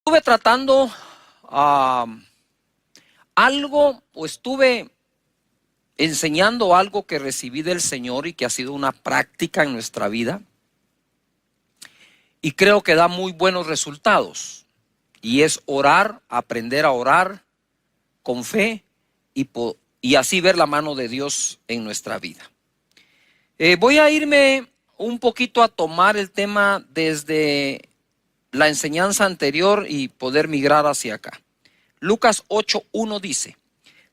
Estuve tratando algo, o estuve enseñando algo que recibí del Señor y que ha sido una práctica en nuestra vida, y creo que da muy buenos resultados, y es orar, aprender a orar con fe y así ver la mano de Dios en nuestra vida. Voy a irme un poquito a tomar el tema desde la enseñanza anterior y poder migrar hacia acá. Lucas 8:1 dice: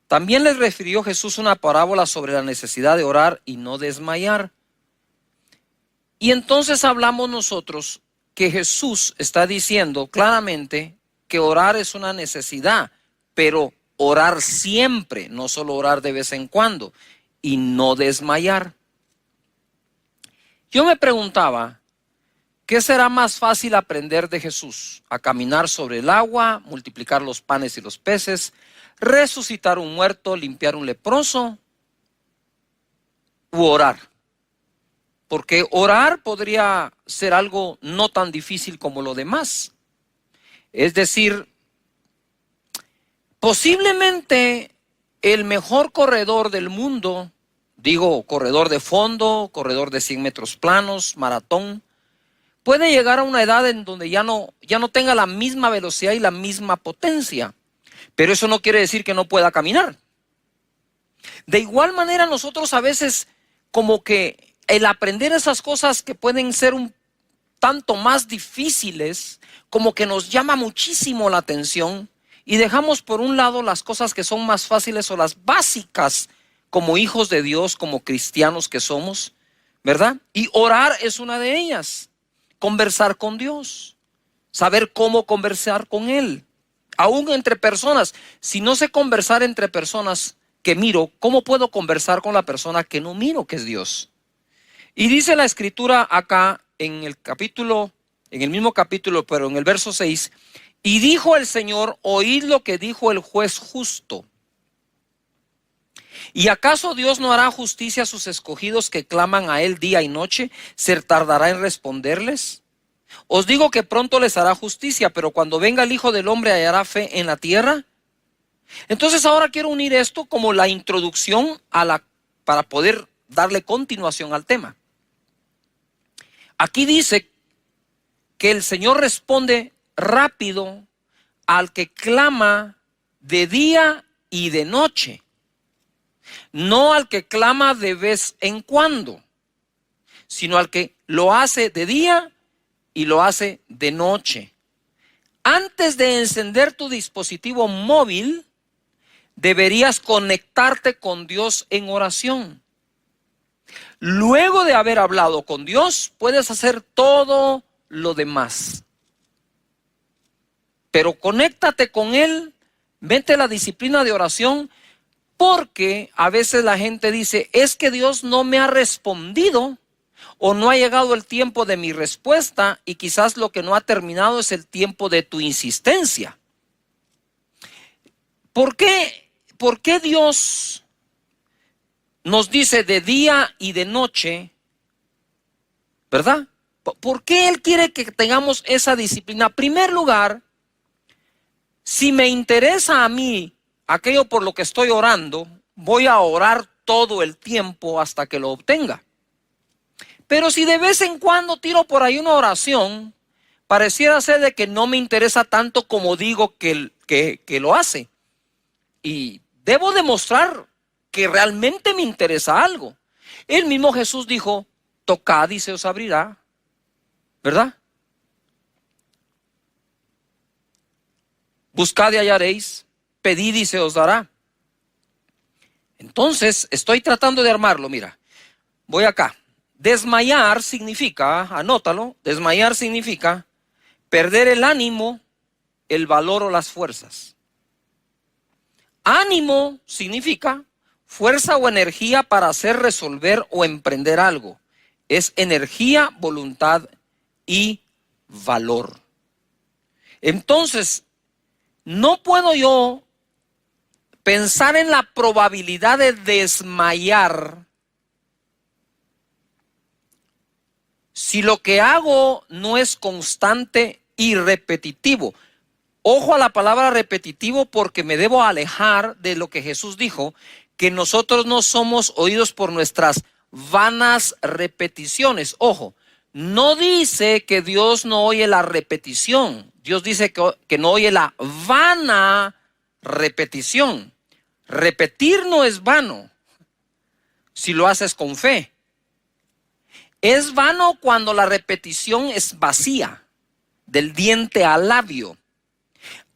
también les refirió Jesús una parábola sobre la necesidad de orar y no desmayar. Y entonces hablamos nosotros que Jesús está diciendo claramente que orar es una necesidad, pero orar siempre, no solo orar de vez en cuando, y no desmayar. Yo me preguntaba, ¿qué será más fácil aprender de Jesús? ¿A caminar sobre el agua, multiplicar los panes y los peces, resucitar un muerto, limpiar un leproso, u orar? Porque orar podría ser algo no tan difícil como lo demás. Es decir, posiblemente el mejor corredor del mundo, digo corredor de fondo, corredor de 100 metros planos, maratón, puede llegar a una edad en donde ya no tenga la misma velocidad y la misma potencia. Pero eso no quiere decir que no pueda caminar. De igual manera, nosotros a veces, como que el aprender esas cosas que pueden ser un tanto más difíciles, como que nos llama muchísimo la atención y dejamos por un lado las cosas que son más fáciles o las básicas como hijos de Dios, como cristianos que somos, ¿verdad? Y orar es una de ellas. Conversar con Dios, saber cómo conversar con Él, aún entre personas. Si no sé conversar entre personas que miro, ¿cómo puedo conversar con la persona que no miro, que es Dios? Y dice la escritura acá en el mismo capítulo, pero en el verso 6, y dijo el Señor: oíd lo que dijo el juez justo. ¿Y acaso Dios no hará justicia a sus escogidos que claman a Él día y noche? ¿Se tardará en responderles? Os digo que pronto les hará justicia, pero cuando venga el Hijo del Hombre, ¿hallará fe en la tierra? Entonces ahora quiero unir esto como la introducción para poder darle continuación al tema. Aquí dice que el Señor responde rápido al que clama de día y de noche, no al que clama de vez en cuando, sino al que lo hace de día y lo hace de noche. Antes de encender tu dispositivo móvil, deberías conectarte con Dios en oración. Luego de haber hablado con Dios, puedes hacer todo lo demás. Pero conéctate con Él, vete a la disciplina de oración, porque a veces la gente dice: es que Dios no me ha respondido, o no ha llegado el tiempo de mi respuesta, y quizás lo que no ha terminado es el tiempo de tu insistencia. ¿Por qué Dios nos dice de día y de noche, verdad? ¿Por qué Él quiere que tengamos esa disciplina? En primer lugar, si me interesa a mí aquello por lo que estoy orando, voy a orar todo el tiempo hasta que lo obtenga. Pero si de vez en cuando tiro por ahí una oración, pareciera ser de que no me interesa tanto como digo que lo hace. Y debo demostrar que realmente me interesa algo. El mismo Jesús dijo: tocad y se os abrirá, ¿verdad? Buscad y hallaréis, pedid y se os dará. Entonces, estoy tratando de armarlo, mira. Voy acá. Desmayar significa, anótalo, desmayar significa perder el ánimo, el valor o las fuerzas. Ánimo significa fuerza o energía para hacer, resolver o emprender algo. Es energía, voluntad y valor. Entonces, no puedo yo pensar en la probabilidad de desmayar si lo que hago no es constante y repetitivo. Ojo a la palabra repetitivo, porque me debo alejar de lo que Jesús dijo, que nosotros no somos oídos por nuestras vanas repeticiones. Ojo, no dice que Dios no oye la repetición. Dios dice que no oye la vana repetición. Repetir no es vano si lo haces con fe. Es vano cuando la repetición es vacía, del diente al labio.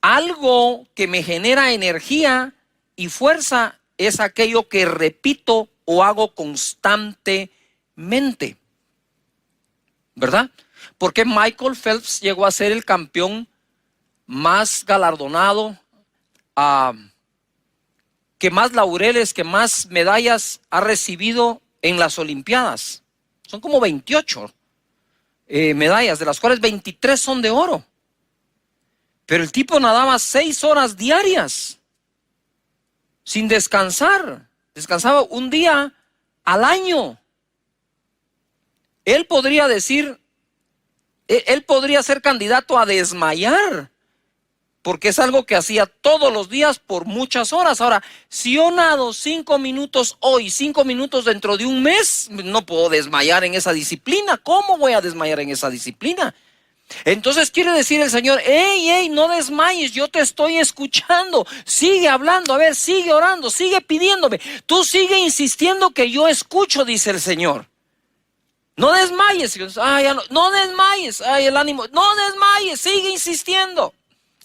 Algo que me genera energía y fuerza es aquello que repito o hago constantemente, ¿verdad? Porque Michael Phelps llegó a ser el campeón más galardonado, que más laureles, que más medallas ha recibido en las Olimpiadas. Son como 28 medallas, de las cuales 23 son de oro. Pero el tipo nadaba 6 horas diarias, sin descansar. Descansaba un día al año. Él podría decir, él podría ser candidato a desmayar, porque es algo que hacía todos los días por muchas horas. Ahora, si yo nado 5 minutos hoy, 5 minutos dentro de un mes, no puedo desmayar en esa disciplina. ¿Cómo voy a desmayar en esa disciplina? Entonces quiere decir el Señor, hey, no desmayes, yo te estoy escuchando, sigue hablando, a ver, sigue orando, sigue pidiéndome, tú sigue insistiendo que yo escucho, dice el Señor. No desmayes, no desmayes, el ánimo, no desmayes, sigue insistiendo.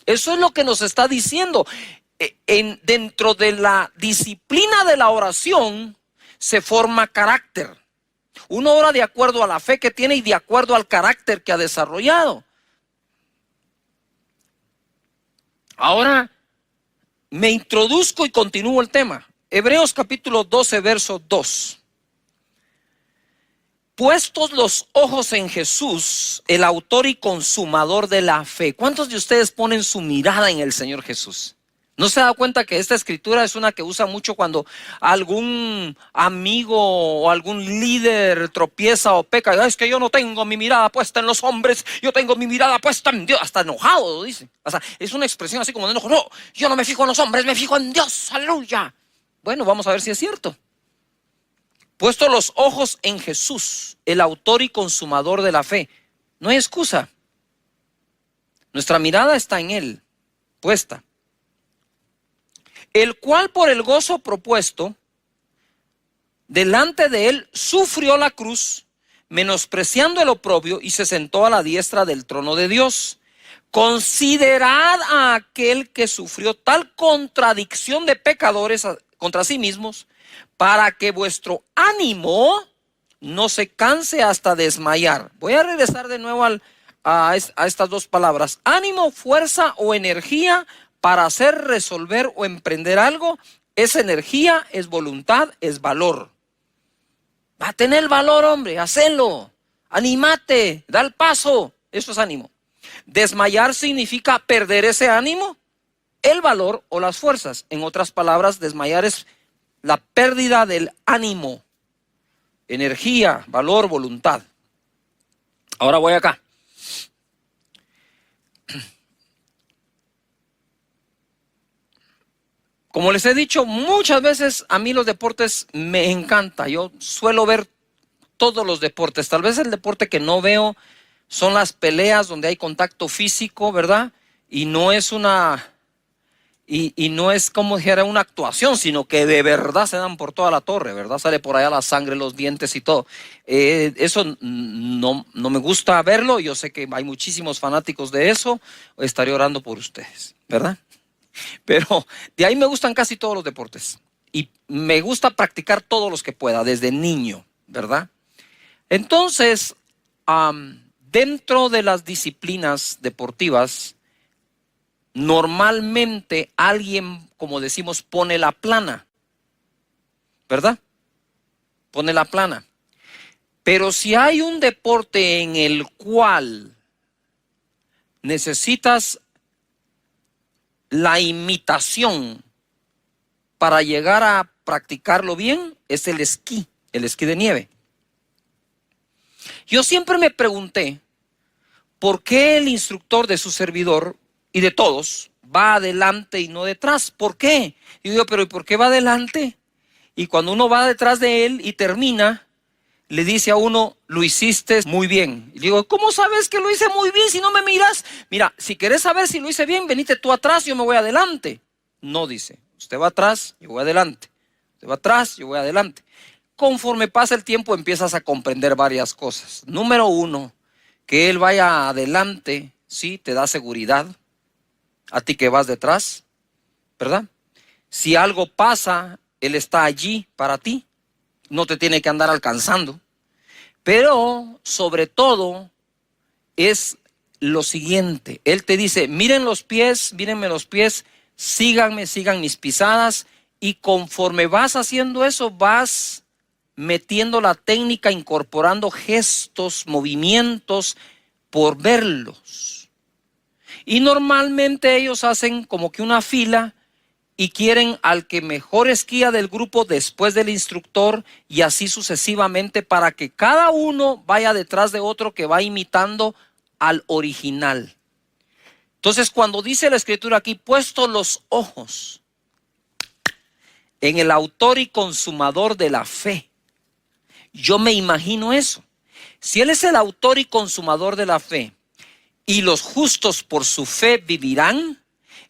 Eso es lo que nos está diciendo. Dentro de la disciplina de la oración se forma carácter. Uno ora de acuerdo a la fe que tiene y de acuerdo al carácter que ha desarrollado. Ahora me introduzco y continúo el tema. Hebreos capítulo 12, verso 2. Puestos los ojos en Jesús, el autor y consumador de la fe. ¿Cuántos de ustedes ponen su mirada en el Señor Jesús? ¿No se da cuenta que esta escritura es una que usa mucho cuando algún amigo o algún líder tropieza o peca? Es que yo no tengo mi mirada puesta en los hombres, yo tengo mi mirada puesta en Dios. Hasta enojado lo dice. O sea, es una expresión así como de enojo. No, yo no me fijo en los hombres, me fijo en Dios. Aleluya. Bueno, vamos a ver si es cierto. Puesto los ojos en Jesús, el autor y consumador de la fe. No hay excusa. Nuestra mirada está en Él, puesta. El cual por el gozo propuesto delante de él sufrió la cruz, menospreciando el oprobio, y se sentó a la diestra del trono de Dios. Considerad a aquel que sufrió tal contradicción de pecadores contra sí mismos, para que vuestro ánimo no se canse hasta desmayar. Voy a regresar de nuevo a estas dos palabras. Ánimo, fuerza o energía para hacer, resolver o emprender algo. Es energía, es voluntad, es valor. Va a tener valor, hombre, hacelo. Anímate, da el paso. Eso es ánimo. Desmayar significa perder ese ánimo, el valor o las fuerzas. En otras palabras, desmayar es la pérdida del ánimo, energía, valor, voluntad. Ahora voy acá. Como les he dicho muchas veces, a mí los deportes me encanta. Yo suelo ver todos los deportes. Tal vez el deporte que no veo son las peleas donde hay contacto físico, ¿verdad? Y no es no es como dijera una actuación, sino que de verdad se dan por toda la torre, ¿verdad? Sale por allá la sangre, los dientes y todo. Eso no me gusta verlo. Yo sé que hay muchísimos fanáticos de eso. Estaré orando por ustedes, ¿verdad? Pero de ahí me gustan casi todos los deportes. Y me gusta practicar todos los que pueda, desde niño, ¿verdad? Entonces, dentro de las disciplinas deportivas, normalmente alguien, como decimos, pone la plana, ¿verdad? Pone la plana. Pero si hay un deporte en el cual necesitas la imitación para llegar a practicarlo bien, es el esquí de nieve. Yo siempre me pregunté por qué el instructor de su servidor y de todos, va adelante y no detrás. ¿Por qué? Y digo, pero ¿y por qué va adelante? Y cuando uno va detrás de él y termina, le dice a uno, lo hiciste muy bien. Y digo, ¿cómo sabes que lo hice muy bien si no me miras? Mira, si querés saber si lo hice bien, venite tú atrás, yo me voy adelante. No, dice, usted va atrás, yo voy adelante. Usted va atrás, yo voy adelante. Conforme pasa el tiempo empiezas a comprender varias cosas. Número uno, que él vaya adelante, sí, te da seguridad. A ti que vas detrás, ¿verdad? Si algo pasa, él está allí para ti. No te tiene que andar alcanzando. Pero sobre todo es lo siguiente. Él te dice, miren los pies, mírenme los pies, síganme, sigan mis pisadas. Y conforme vas haciendo eso, vas metiendo la técnica, incorporando gestos, movimientos, por verlos. Y normalmente ellos hacen como que una fila y quieren al que mejor esquía del grupo después del instructor y así sucesivamente para que cada uno vaya detrás de otro que va imitando al original. Entonces, cuando dice la escritura aquí, puesto los ojos en el autor y consumador de la fe, yo me imagino eso. Si él es el autor y consumador de la fe y los justos por su fe vivirán,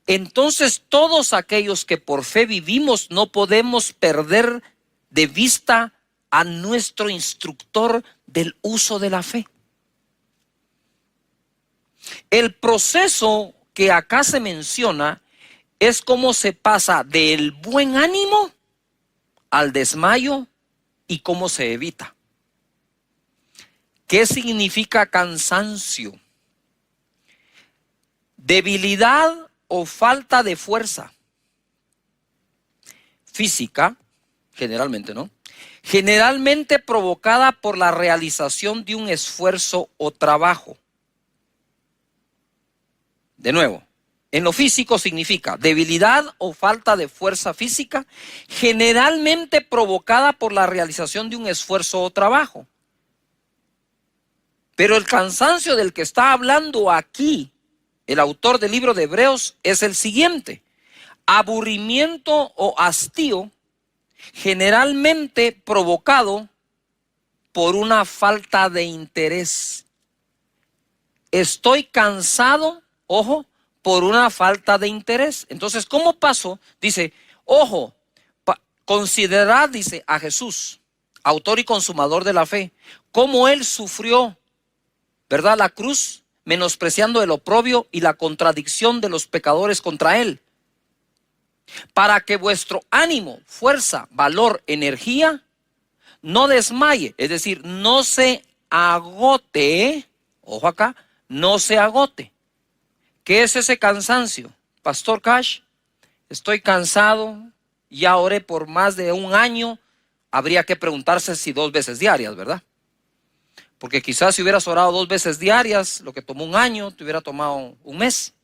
entonces todos aquellos que por fe vivimos no podemos perder de vista a nuestro instructor del uso de la fe. El proceso que acá se menciona es cómo se pasa del buen ánimo al desmayo y cómo se evita. ¿Qué significa cansancio? Debilidad o falta de fuerza física, generalmente, ¿no? Generalmente provocada por la realización de un esfuerzo o trabajo. De nuevo, en lo físico significa debilidad o falta de fuerza física, generalmente provocada por la realización de un esfuerzo o trabajo. Pero el cansancio del que está hablando aquí el autor del libro de Hebreos es el siguiente: aburrimiento o hastío generalmente provocado por una falta de interés. Estoy cansado, ojo, por una falta de interés. Entonces, ¿cómo pasó? Dice, ojo, considerad, dice, a Jesús, autor y consumador de la fe, cómo él sufrió, ¿verdad?, la cruz, menospreciando el oprobio y la contradicción de los pecadores contra él, para que vuestro ánimo, fuerza, valor, energía no desmaye, es decir, no se agote, ojo acá, no se agote. ¿Qué es ese cansancio? Pastor Cash, estoy cansado, ya oré por más de un año, habría que preguntarse si 2 veces diarias, ¿verdad? Porque quizás si hubieras orado 2 veces diarias, lo que tomó un año, te hubiera tomado un mes.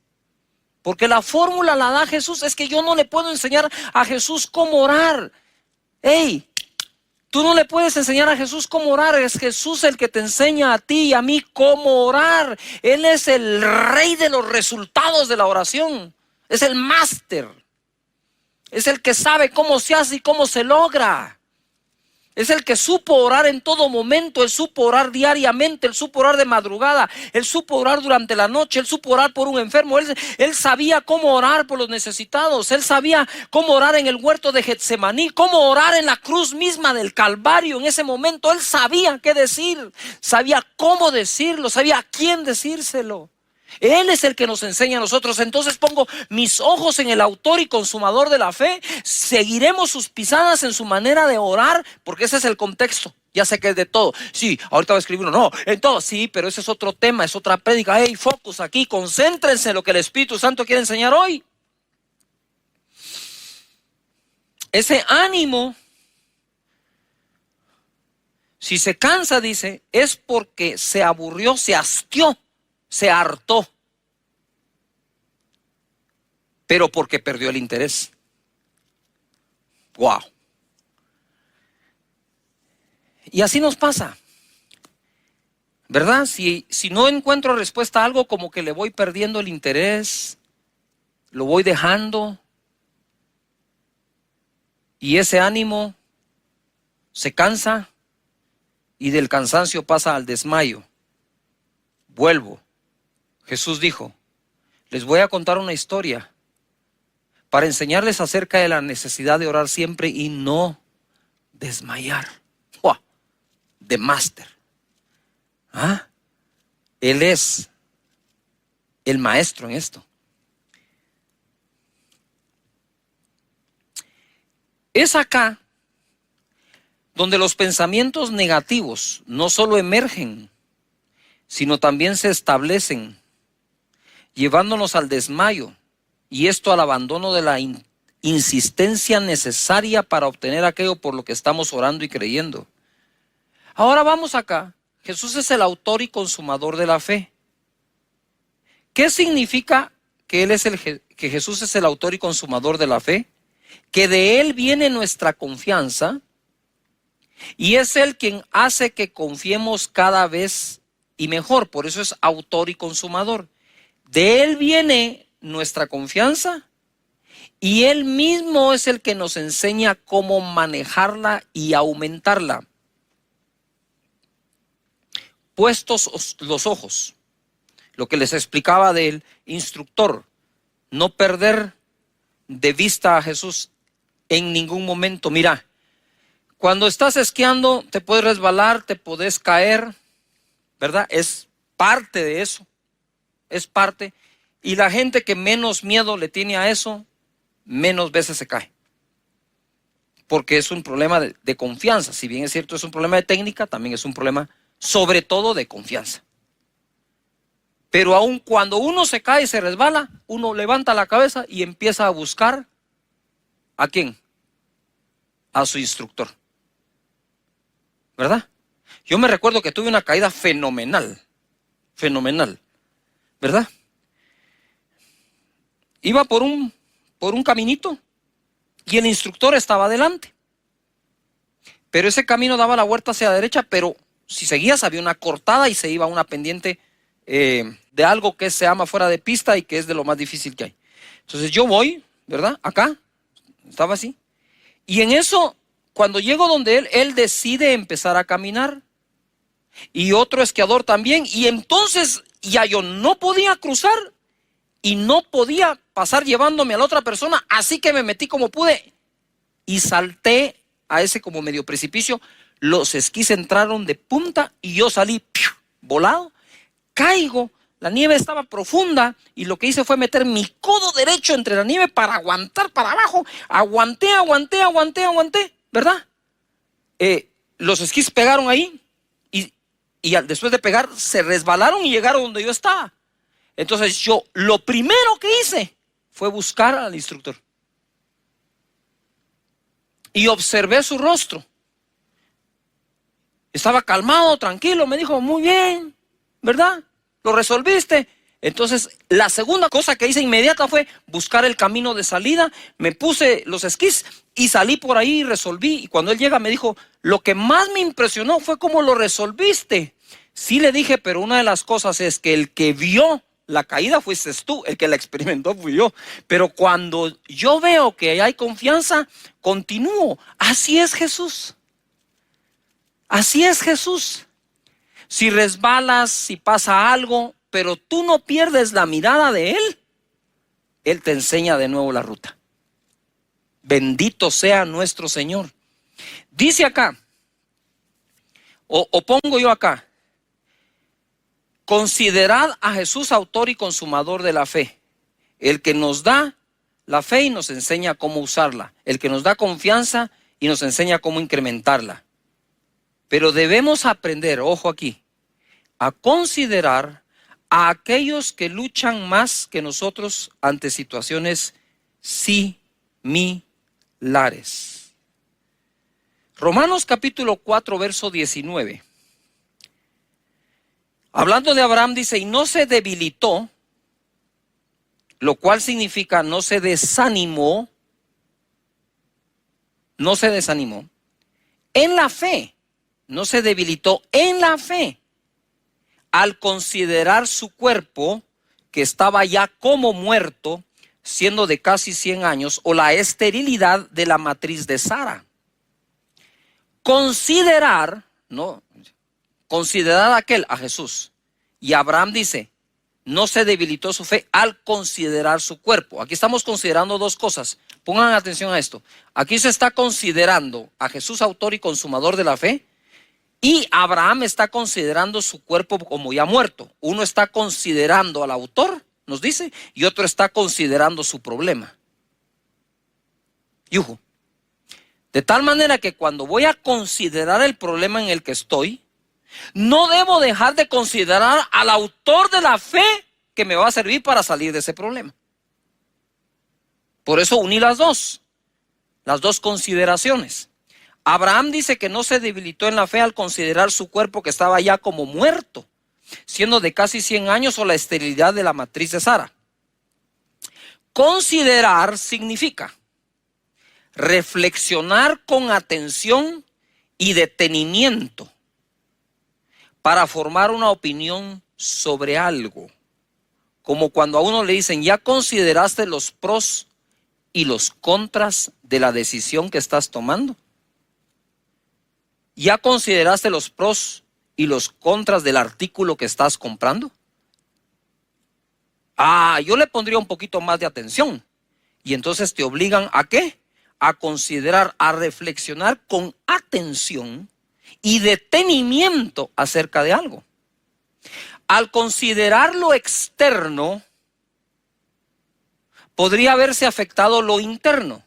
Porque la fórmula la da Jesús. Es que yo no le puedo enseñar a Jesús cómo orar. Hey, tú no le puedes enseñar a Jesús cómo orar. Es Jesús el que te enseña a ti y a mí cómo orar. Él es el rey de los resultados de la oración. Es el máster. Es el que sabe cómo se hace y cómo se logra. Es el que supo orar en todo momento. Él supo orar diariamente, él supo orar de madrugada, él supo orar durante la noche, él supo orar por un enfermo, él sabía cómo orar por los necesitados, él sabía cómo orar en el huerto de Getsemaní, cómo orar en la cruz misma del Calvario. En ese momento él sabía qué decir, sabía cómo decirlo, sabía a quién decírselo. Él es el que nos enseña a nosotros. Entonces pongo mis ojos en el autor y consumador de la fe. Seguiremos sus pisadas en su manera de orar, porque ese es el contexto. Ya sé que es de todo. Sí, ahorita voy a escribir uno. No, en todo. Sí, pero ese es otro tema, es otra prédica. Hey, focus aquí, concéntrense en lo que el Espíritu Santo quiere enseñar hoy. Ese ánimo, si se cansa, dice, es porque se aburrió, se hastió, se hartó, pero porque perdió el interés. Wow. Y así nos pasa, ¿verdad? Si no encuentro respuesta a algo, como que le voy perdiendo el interés, lo voy dejando y ese ánimo se cansa y del cansancio pasa al desmayo. Vuelvo. Jesús dijo, les voy a contar una historia para enseñarles acerca de la necesidad de orar siempre y no desmayar. ¡Wow! De máster. ¿Ah? Él es el maestro en esto. Es acá donde los pensamientos negativos no solo emergen, sino también se establecen, llevándonos al desmayo, y esto al abandono de la insistencia necesaria para obtener aquello por lo que estamos orando y creyendo. Ahora vamos acá. Jesús es el autor y consumador de la fe. ¿Qué significa que que Jesús es el autor y consumador de la fe? Que de Él viene nuestra confianza y es Él quien hace que confiemos cada vez y mejor. Por eso es autor y consumador. De Él viene nuestra confianza y Él mismo es el que nos enseña cómo manejarla y aumentarla. Puestos los ojos, lo que les explicaba del instructor, no perder de vista a Jesús en ningún momento. Mira, cuando estás esquiando te puedes resbalar, te puedes caer, ¿verdad? Es parte de eso, es parte. Y la gente que menos miedo le tiene a eso, menos veces se cae. Porque es un problema de confianza. Si bien es cierto, es un problema de técnica, también es un problema sobre todo de confianza. Pero aun cuando uno se cae y se resbala, uno levanta la cabeza y empieza a buscar ¿a quién? A su instructor. ¿Verdad? Yo me recuerdo que tuve una caída fenomenal, ¿verdad? Iba por un caminito y el instructor estaba adelante. Pero ese camino daba la vuelta hacia la derecha, pero si seguías había una cortada y se iba a una pendiente de algo que se llama fuera de pista y que es de lo más difícil que hay. Entonces yo voy, ¿verdad? Acá, estaba así. Y en eso, cuando llego donde él decide empezar a caminar. Y otro esquiador también. Y entonces ya yo no podía cruzar y no podía pasar llevándome a la otra persona. Así que me metí como pude y salté a ese como medio precipicio. Los esquís entraron de punta y yo salí volado. Caigo, la nieve estaba profunda y lo que hice fue meter mi codo derecho entre la nieve para aguantar para abajo. Aguanté, ¿verdad? Los esquís pegaron ahí y después de pegar se resbalaron y llegaron donde yo estaba. Entonces yo lo primero que hice fue buscar al instructor y observé su rostro. Estaba calmado, tranquilo, me dijo, muy bien, ¿verdad? ¿Lo resolviste? Entonces, la segunda cosa que hice inmediata fue buscar el camino de salida, me puse los esquís y salí por ahí y resolví. Y cuando él llega me dijo, lo que más me impresionó fue cómo lo resolviste. Sí le dije, pero una de las cosas es que el que vio la caída fuiste tú, el que la experimentó fui yo. Pero cuando yo veo que hay confianza, continúo. Así es Jesús. Así es Jesús. Si resbalas, si pasa algo, pero tú no pierdes la mirada de Él, Él te enseña de nuevo la ruta. Bendito sea nuestro Señor. Dice acá, o pongo yo acá, considerad a Jesús autor y consumador de la fe, el que nos da la fe y nos enseña cómo usarla, el que nos da confianza y nos enseña cómo incrementarla. Pero debemos aprender, ojo aquí, a considerar a aquellos que luchan más que nosotros ante situaciones similares. Romanos capítulo 4, verso 19. Hablando de Abraham dice, y no se debilitó, lo cual significa no se desanimó en la fe. No se debilitó en la fe al considerar su cuerpo que estaba ya como muerto siendo de casi 100 años, o la esterilidad de la matriz de Sara. Considerar, ¿no? Considerar a Jesús. Y Abraham dice, no se debilitó su fe al considerar su cuerpo. Aquí estamos considerando dos cosas. Pongan atención a esto. Aquí se está considerando a Jesús, autor y consumador de la fe, y Abraham está considerando su cuerpo como ya muerto. Uno está considerando al autor, nos dice, y otro está considerando su problema. Yujo. De tal manera que cuando voy a considerar el problema en el que estoy, no debo dejar de considerar al autor de la fe que me va a servir para salir de ese problema. Por eso uní las dos consideraciones. Abraham dice que no se debilitó en la fe al considerar su cuerpo que estaba ya como muerto, siendo de casi 100 años, o la esterilidad de la matriz de Sara. Considerar significa reflexionar con atención y detenimiento para formar una opinión sobre algo. Como cuando a uno le dicen, ¿ya consideraste los pros y los contras de la decisión que estás tomando? ¿Ya consideraste los pros y los contras del artículo que estás comprando? Yo le pondría un poquito más de atención. Y entonces te obligan ¿a qué? A considerar, a reflexionar con atención y detenimiento acerca de algo. Al considerar lo externo, podría haberse afectado lo interno.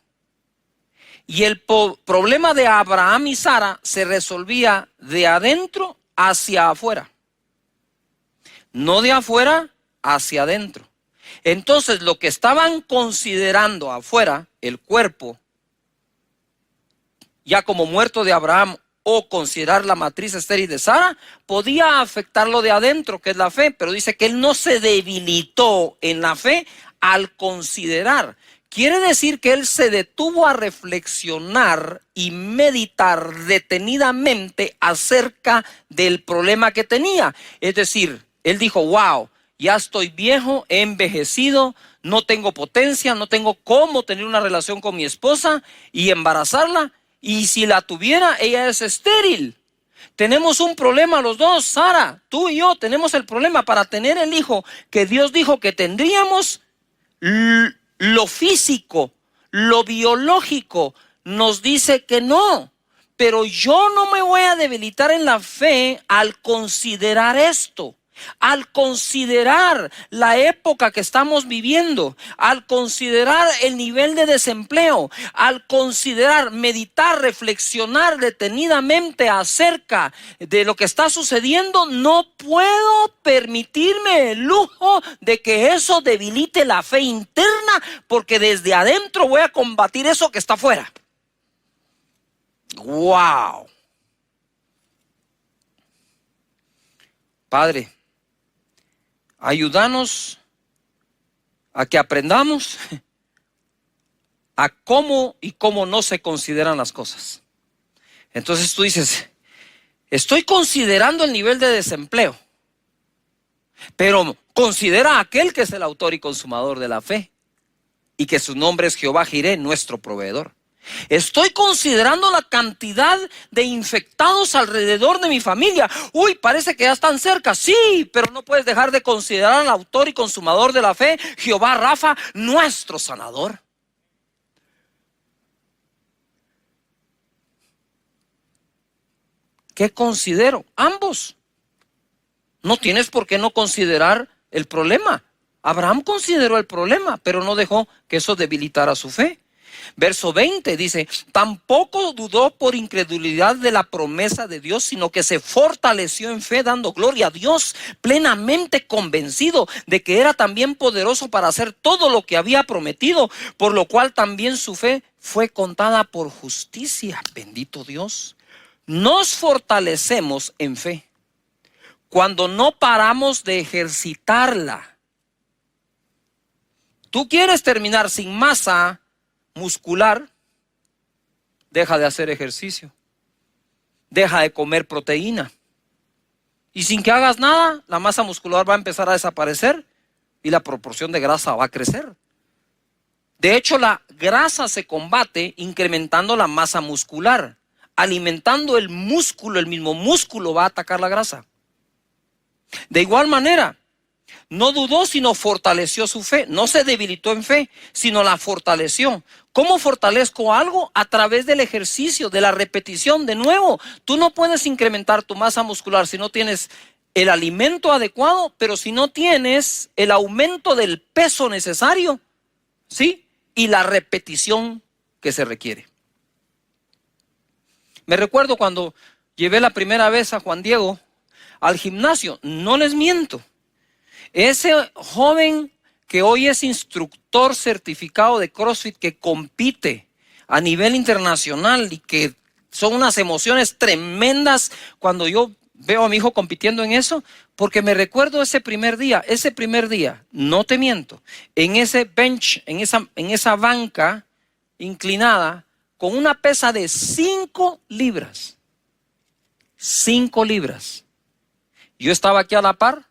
Y el problema de Abraham y Sara se resolvía de adentro hacia afuera, no de afuera hacia adentro. Entonces, lo que estaban considerando afuera, el cuerpo, ya como muerto de Abraham, o considerar la matriz estéril de Sara, podía afectar lo de adentro, que es la fe. Pero dice que él no se debilitó en la fe al considerar. Quiere decir que él se detuvo a reflexionar y meditar detenidamente acerca del problema que tenía. Es decir, él dijo, wow, ya estoy viejo, he envejecido, no tengo potencia, no tengo cómo tener una relación con mi esposa y embarazarla. Y si la tuviera, ella es estéril. Tenemos un problema los dos, Sara, tú y yo tenemos el problema para tener el hijo que Dios dijo que tendríamos. Lo físico, lo biológico nos dice que no, pero yo no me voy a debilitar en la fe al considerar esto, al considerar la época que estamos viviendo, al considerar el nivel de desempleo, al considerar, meditar, reflexionar detenidamente acerca de lo que está sucediendo. No puedo permitirme el lujo de que eso debilite la fe interna, porque desde adentro voy a combatir eso que está afuera. ¡Wow! Padre, ayúdanos a que aprendamos a cómo y cómo no se consideran las cosas. Entonces tú dices, estoy considerando el nivel de desempleo, pero considera a aquel que es el autor y consumador de la fe y que su nombre es Jehová Jireh, nuestro proveedor. Estoy considerando la cantidad de infectados alrededor de mi familia. Uy, parece que ya están cerca. Sí, pero no puedes dejar de considerar al autor y consumador de la fe, Jehová Rafa, nuestro sanador. ¿Qué considero? Ambos. No tienes por qué no considerar el problema. Abraham consideró el problema, pero no dejó que eso debilitara su fe. Verso 20 dice, tampoco dudó por incredulidad de la promesa de Dios, sino que se fortaleció en fe, dando gloria a Dios, plenamente convencido de que era también poderoso para hacer todo lo que había prometido, por lo cual también su fe fue contada por justicia. Bendito Dios. Nos fortalecemos en fe cuando no paramos de ejercitarla. Tú quieres terminar sin masa muscular, deja de hacer ejercicio, deja de comer proteína, y sin que hagas nada, la masa muscular va a empezar a desaparecer y la proporción de grasa va a crecer. De hecho, la grasa se combate incrementando la masa muscular, alimentando el músculo. El mismo músculo va a atacar la grasa. De igual manera, no dudó, sino fortaleció su fe. No se debilitó en fe, sino la fortaleció. ¿Cómo fortalezco algo? A través del ejercicio, de la repetición. De nuevo, tú no puedes incrementar tu masa muscular si no tienes el alimento adecuado, pero si no tienes el aumento del peso necesario, ¿sí? Y la repetición que se requiere. Me recuerdo cuando llevé la primera vez a Juan Diego al gimnasio, no les miento. Ese joven que hoy es instructor certificado de CrossFit, que compite a nivel internacional y que son unas emociones tremendas cuando yo veo a mi hijo compitiendo en eso, porque me recuerdo ese primer día, no te miento, en ese bench, en esa banca inclinada, con una pesa de 5 libras. 5 libras. Yo estaba aquí a la par,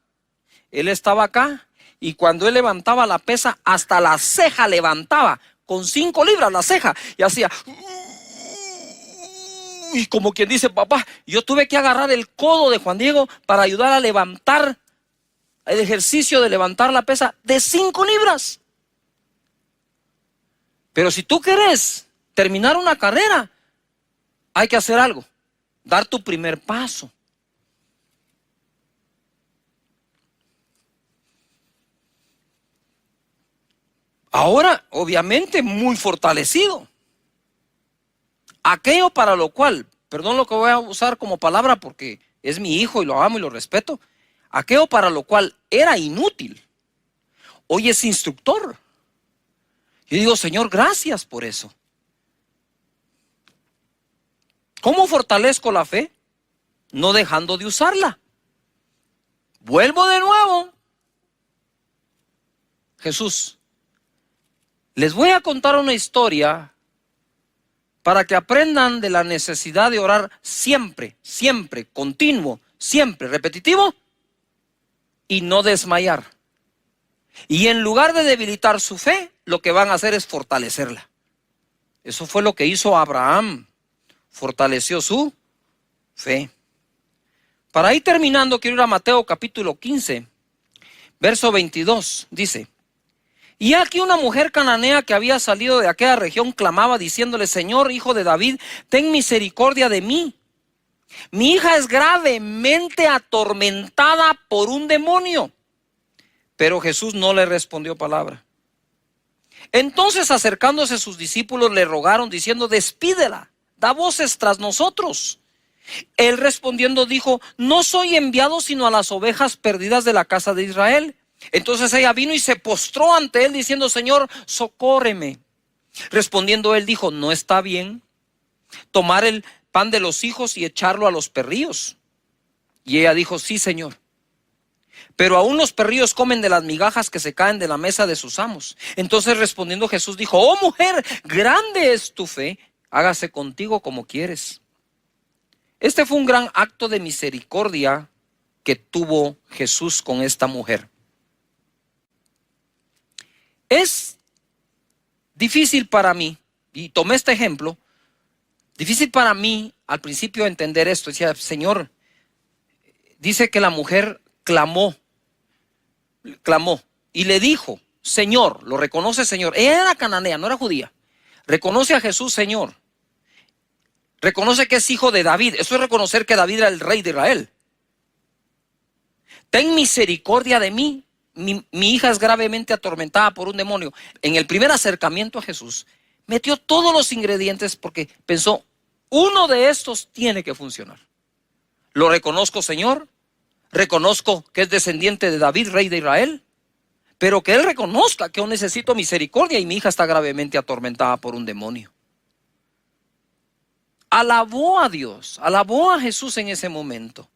él estaba acá, y cuando él levantaba la pesa, hasta la ceja levantaba, con 5 libras la ceja, y hacía... Y como quien dice, papá, yo tuve que agarrar el codo de Juan Diego para ayudar a levantar el ejercicio de levantar la pesa de 5 libras. Pero si tú querés terminar una carrera, hay que hacer algo, dar tu primer paso. Ahora, obviamente, muy fortalecido. Aquello para lo cual, perdón lo que voy a usar como palabra porque es mi hijo y lo amo y lo respeto, aquello para lo cual era inútil, hoy es instructor. Yo digo, Señor, gracias por eso. ¿Cómo fortalezco la fe? No dejando de usarla. Vuelvo de nuevo. Jesús, les voy a contar una historia para que aprendan de la necesidad de orar siempre, siempre, continuo, siempre, repetitivo, y no desmayar. Y en lugar de debilitar su fe, lo que van a hacer es fortalecerla. Eso fue lo que hizo Abraham, fortaleció su fe. Para ir terminando, quiero ir a Mateo capítulo 15, verso 22, dice: y aquí una mujer cananea que había salido de aquella región clamaba diciéndole: Señor, hijo de David, ten misericordia de mí. Mi hija es gravemente atormentada por un demonio. Pero Jesús no le respondió palabra. Entonces, acercándose sus discípulos, le rogaron diciendo: despídela, da voces tras nosotros. Él respondiendo dijo: no soy enviado sino a las ovejas perdidas de la casa de Israel. Entonces ella vino y se postró ante él diciendo: Señor, socórreme. Respondiendo él dijo: no está bien tomar el pan de los hijos y echarlo a los perrillos. Y ella dijo: sí, Señor, pero aún los perrillos comen de las migajas que se caen de la mesa de sus amos. Entonces respondiendo Jesús dijo: oh mujer, grande es tu fe, hágase contigo como quieres. Este fue un gran acto de misericordia que tuvo Jesús con esta mujer. Es difícil para mí, y tomé este ejemplo, difícil para mí al principio entender esto. Decía: Señor, dice que la mujer clamó y le dijo: Señor, lo reconoce Señor. Ella era cananea, no era judía. Reconoce a Jesús Señor. Reconoce que es hijo de David. Eso es reconocer que David era el rey de Israel. Ten misericordia de mí. Mi hija es gravemente atormentada por un demonio. En el primer acercamiento a Jesús, metió todos los ingredientes porque pensó: uno de estos tiene que funcionar. Lo reconozco, Señor. Reconozco que es descendiente de David, rey de Israel. Pero que él reconozca que yo necesito misericordia y mi hija está gravemente atormentada por un demonio. Alabó a Dios, alabó a Jesús en ese momento.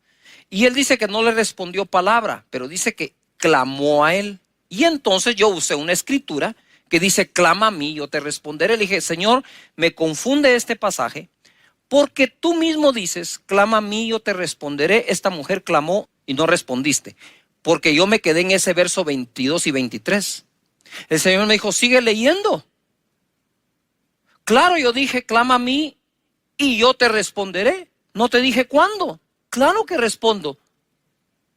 Y él dice que no le respondió palabra, pero dice que clamó a él. Y entonces yo usé una escritura que dice: clama a mí, yo te responderé. Le dije: Señor, me confunde este pasaje, porque tú mismo dices: clama a mí, yo te responderé. Esta mujer clamó y no respondiste, porque yo me quedé en ese verso 22 y 23. El Señor me dijo: sigue leyendo. Claro, yo dije, clama a mí y yo te responderé. No te dije cuándo. Claro que respondo.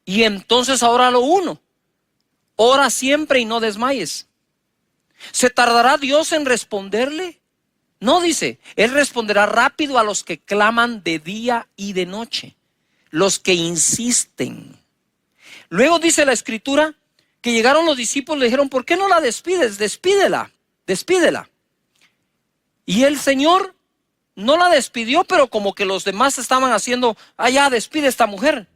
Y entonces ahora lo uno. Ora siempre y no desmayes. ¿Se tardará Dios en responderle? No, dice, Él responderá rápido a los que claman de día y de noche, los que insisten. Luego dice la Escritura que llegaron los discípulos y le dijeron, ¿por qué no la despides? Despídela, despídela. Y el Señor no la despidió, pero como que los demás estaban haciendo, ya, despide a esta mujer.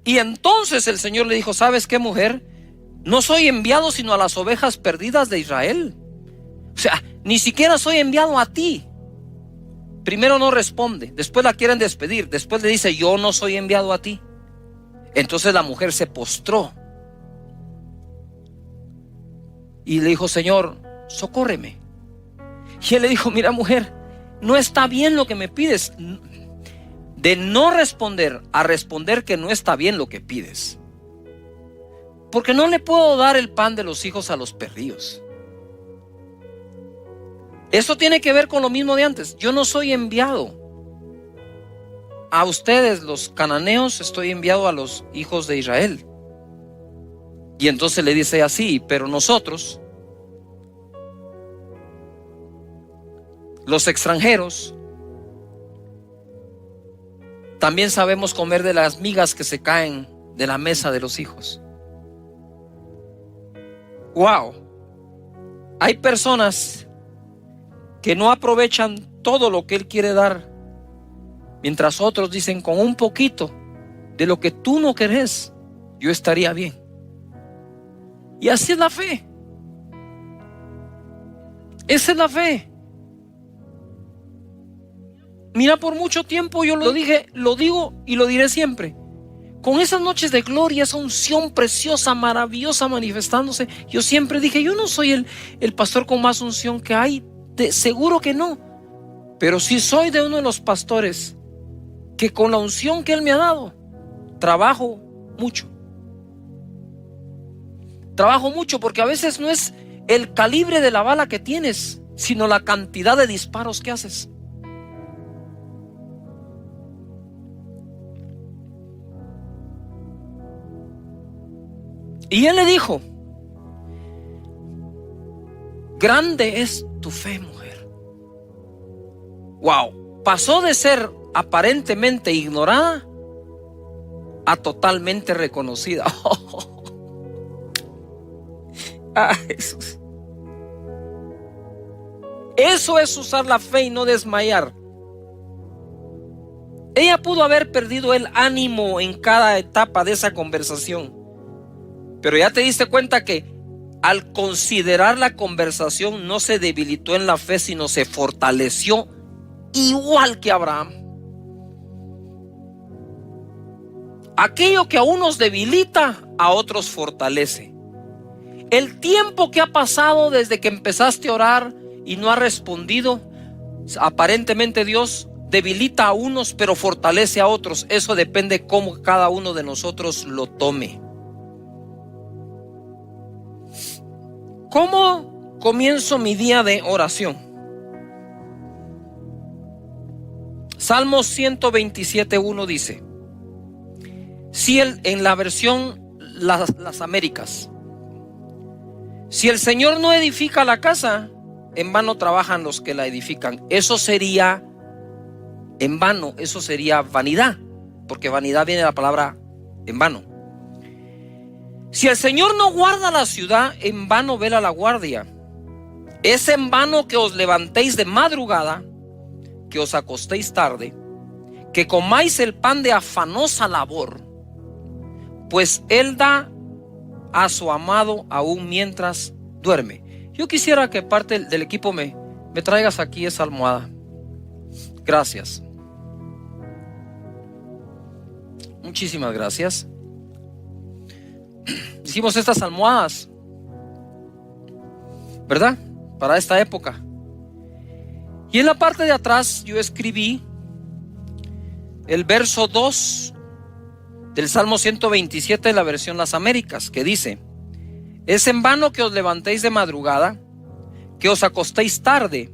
Y entonces el Señor le dijo, ¿sabes qué, mujer? No soy enviado sino a las ovejas perdidas de Israel. O sea, ni siquiera soy enviado a ti. Primero no responde, después la quieren despedir, después le dice, yo no soy enviado a ti. Entonces la mujer se postró y le dijo, Señor, socórreme. Y él le dijo, mira, mujer, no está bien lo que me pides. De no responder a responder que no está bien lo que pides. Porque no le puedo dar el pan de los hijos a los perrillos. Eso tiene que ver con lo mismo de antes. Yo no soy enviado a ustedes, los cananeos, estoy enviado a los hijos de Israel. Y entonces le dice así, pero nosotros, los extranjeros, también sabemos comer de las migas que se caen de la mesa de los hijos. Wow. Hay personas que no aprovechan todo lo que Él quiere dar, mientras otros dicen, con un poquito de lo que tú no querés, yo estaría bien. Y así es la fe. Esa es la fe. Mira, por mucho tiempo yo lo dije, lo digo y lo diré siempre. Con esas noches de gloria, esa unción preciosa, maravillosa manifestándose, yo siempre dije, yo no soy el pastor con más unción que hay. Seguro que no. Pero sí soy de uno de los pastores que con la unción que Él me ha dado, trabajo mucho. Trabajo mucho porque a veces no es el calibre de la bala que tienes, sino la cantidad de disparos que haces. Y Él le dijo, grande es tu fe, mujer. Wow, pasó de ser aparentemente ignorada a totalmente reconocida. Jesús. Eso es usar la fe y no desmayar. Ella pudo haber perdido el ánimo en cada etapa de esa conversación, pero ya te diste cuenta que al considerar la conversación no se debilitó en la fe, sino se fortaleció igual que Abraham. Aquello que a unos debilita, a otros fortalece. El tiempo que ha pasado desde que empezaste a orar y no ha respondido, aparentemente Dios debilita a unos pero fortalece a otros. Eso depende cómo cada uno de nosotros lo tome. ¿Cómo comienzo mi día de oración? Salmos 127:1 dice, si en la versión las Américas, si el Señor no edifica la casa, en vano trabajan los que la edifican. Eso sería en vano, eso sería vanidad, porque vanidad viene de la palabra en vano. Si el Señor no guarda la ciudad, en vano vela la guardia. Es en vano que os levantéis de madrugada, que os acostéis tarde, que comáis el pan de afanosa labor, pues Él da a su amado aún mientras duerme. Yo quisiera que parte del equipo me traigas aquí esa almohada. Gracias. Muchísimas gracias. Hicimos estas almohadas, ¿verdad? Para esta época. Y en la parte de atrás yo escribí el verso 2 del Salmo 127 de la versión Las Américas, que dice: es en vano que os levantéis de madrugada, que os acostéis tarde,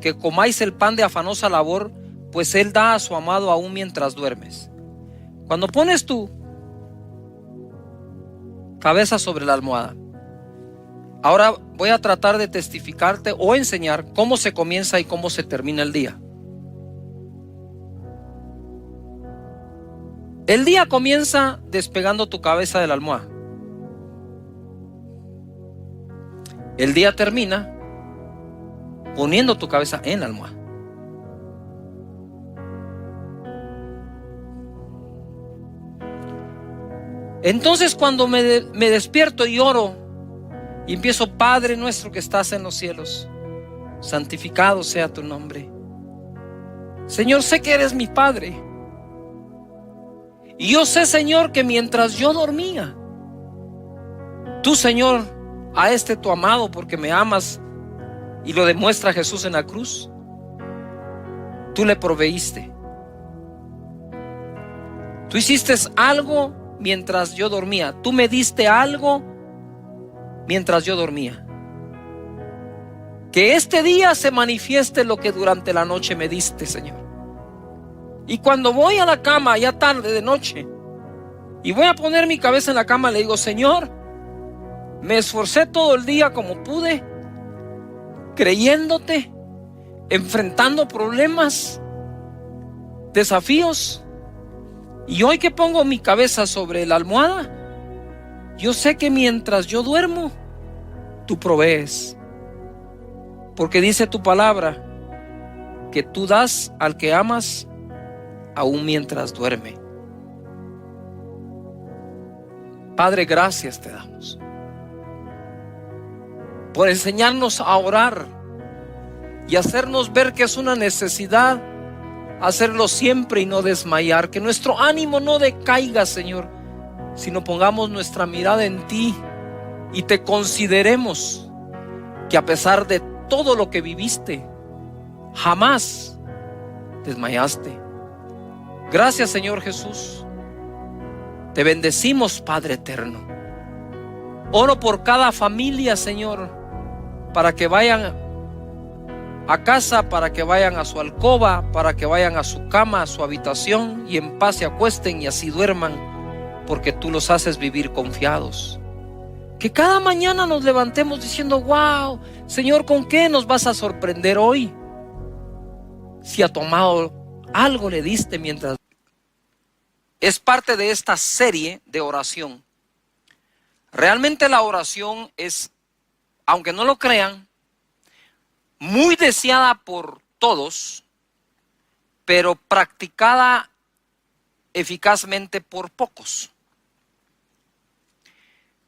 que comáis el pan de afanosa labor, pues Él da a su amado aún mientras duermes. Cuando pones tu cabeza sobre la almohada, ahora voy a tratar de testificarte o enseñar cómo se comienza y cómo se termina el día. El día comienza despegando tu cabeza de la almohada. El día termina poniendo tu cabeza en la almohada. Entonces cuando me despierto y oro y empiezo: Padre nuestro que estás en los cielos, santificado sea tu nombre. Señor, sé que eres mi Padre. Y yo sé, Señor, que mientras yo dormía, tú, Señor, a tu amado, porque me amas y lo demuestra Jesús en la cruz, tú le proveíste. Tú hiciste algo mientras yo dormía. Tú me diste algo mientras yo dormía. Que este día se manifieste lo que durante la noche me diste, Señor. Y cuando voy a la cama, ya tarde de noche, y voy a poner mi cabeza en la cama, le digo: Señor, me esforcé todo el día como pude, creyéndote, enfrentando problemas, desafíos. Y hoy que pongo mi cabeza sobre la almohada, yo sé que mientras yo duermo, tú provees. Porque dice tu palabra que tú das al que amas aún mientras duerme. Padre, gracias te damos por enseñarnos a orar y hacernos ver que es una necesidad hacerlo siempre y no desmayar. Que nuestro ánimo no decaiga, Señor, sino pongamos nuestra mirada en ti y te consideremos que a pesar de todo lo que viviste, jamás desmayaste. Gracias, Señor Jesús. Te bendecimos, Padre eterno. Oro por cada familia, Señor, para que vayan a casa, para que vayan a su alcoba, para que vayan a su cama, a su habitación, y en paz se acuesten y así duerman, porque tú los haces vivir confiados. Que cada mañana nos levantemos diciendo: wow, Señor, ¿con qué nos vas a sorprender hoy? Si a tu amado algo le diste mientras... Es parte de esta serie de oración. Realmente la oración es, aunque no lo crean, muy deseada por todos, pero practicada eficazmente por pocos.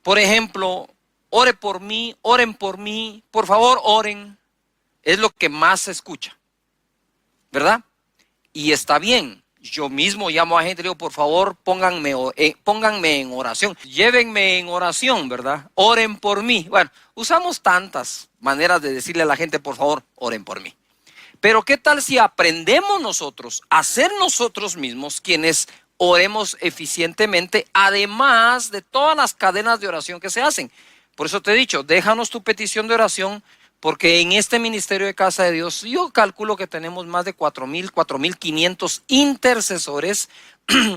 Por ejemplo, ore por mí, oren por mí, por favor oren, es lo que más se escucha, ¿verdad? Y está bien. Yo mismo llamo a gente y digo: por favor, pónganme en oración, llévenme en oración, ¿verdad? Oren por mí. Bueno, usamos tantas maneras de decirle a la gente: por favor, oren por mí. Pero ¿qué tal si aprendemos nosotros a ser nosotros mismos quienes oremos eficientemente, además de todas las cadenas de oración que se hacen? Por eso te he dicho, déjanos tu petición de oración, porque en este ministerio de Casa de Dios, yo calculo que tenemos más de 4,500 intercesores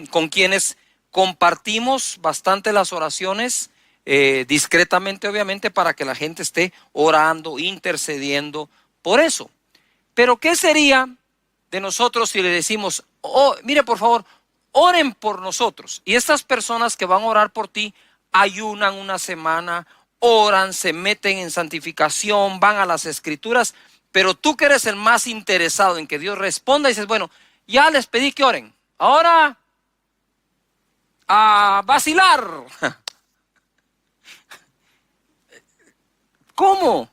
con quienes compartimos bastante las oraciones, discretamente obviamente, para que la gente esté orando, intercediendo por eso. Pero ¿qué sería de nosotros si le decimos: oh, mire, por favor, oren por nosotros? Y estas personas que van a orar por ti ayunan una semana, oran, se meten en santificación, van a las escrituras, pero tú que eres el más interesado en que Dios responda, dices: bueno, ya les pedí que oren, ahora a vacilar. ¿Cómo?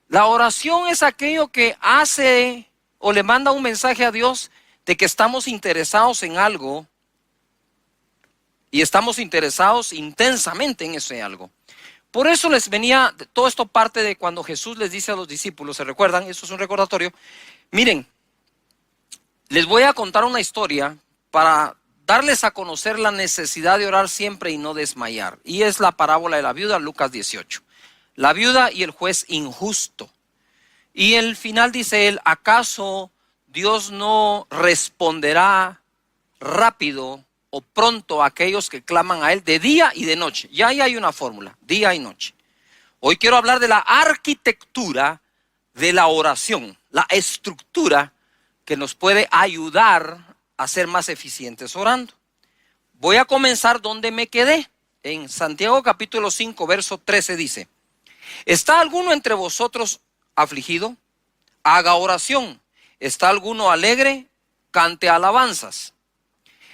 La oración es aquello que hace o le manda un mensaje a Dios de que estamos interesados en algo y estamos interesados intensamente en ese algo. Por eso les venía, todo esto parte de cuando Jesús les dice a los discípulos, ¿se recuerdan? Eso es un recordatorio. Miren, les voy a contar una historia para darles a conocer la necesidad de orar siempre y no desmayar. Y es la parábola de la viuda, Lucas 18. La viuda y el juez injusto. Y el final dice él, ¿acaso Dios no responderá rápido o pronto a aquellos que claman a él de día y de noche? Ya ahí hay una fórmula, día y noche. Hoy quiero hablar de la arquitectura de la oración, la estructura que nos puede ayudar a ser más eficientes orando. Voy a comenzar donde me quedé. En Santiago capítulo 5, verso 13 dice, ¿está alguno entre vosotros afligido? Haga oración. ¿Está alguno alegre? Cante alabanzas.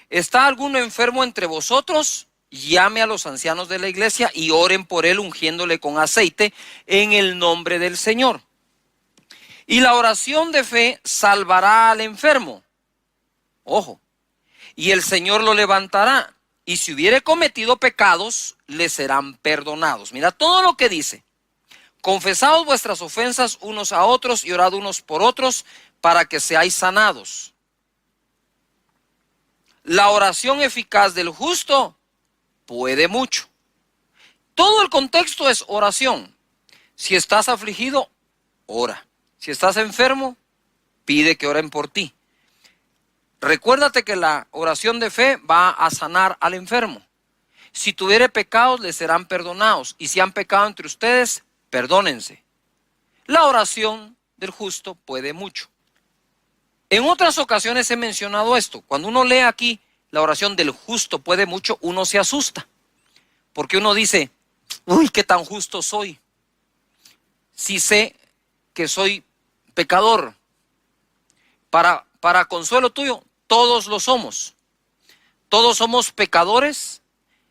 ¿Está alguno enfermo entre vosotros? Llame a los ancianos de la iglesia y oren por él ungiéndole con aceite en el nombre del Señor. Y la oración de fe salvará al enfermo. Ojo. Y el Señor lo levantará. Y si hubiere cometido pecados, le serán perdonados. Mira todo lo que dice. Confesaos vuestras ofensas unos a otros y orad unos por otros para que seáis sanados. La oración eficaz del justo puede mucho. Todo el contexto es oración. Si estás afligido, ora. Si estás enfermo, pide que oren por ti. Recuérdate que la oración de fe va a sanar al enfermo. Si tuviere pecados, les serán perdonados. Y si han pecado entre ustedes, perdónense. La oración del justo puede mucho. En otras ocasiones he mencionado esto. Cuando uno lee aquí la oración del justo puede mucho, uno se asusta. Porque uno dice, uy, qué tan justo soy. Si sé que soy pecador. Para consuelo tuyo, todos lo somos. Todos somos pecadores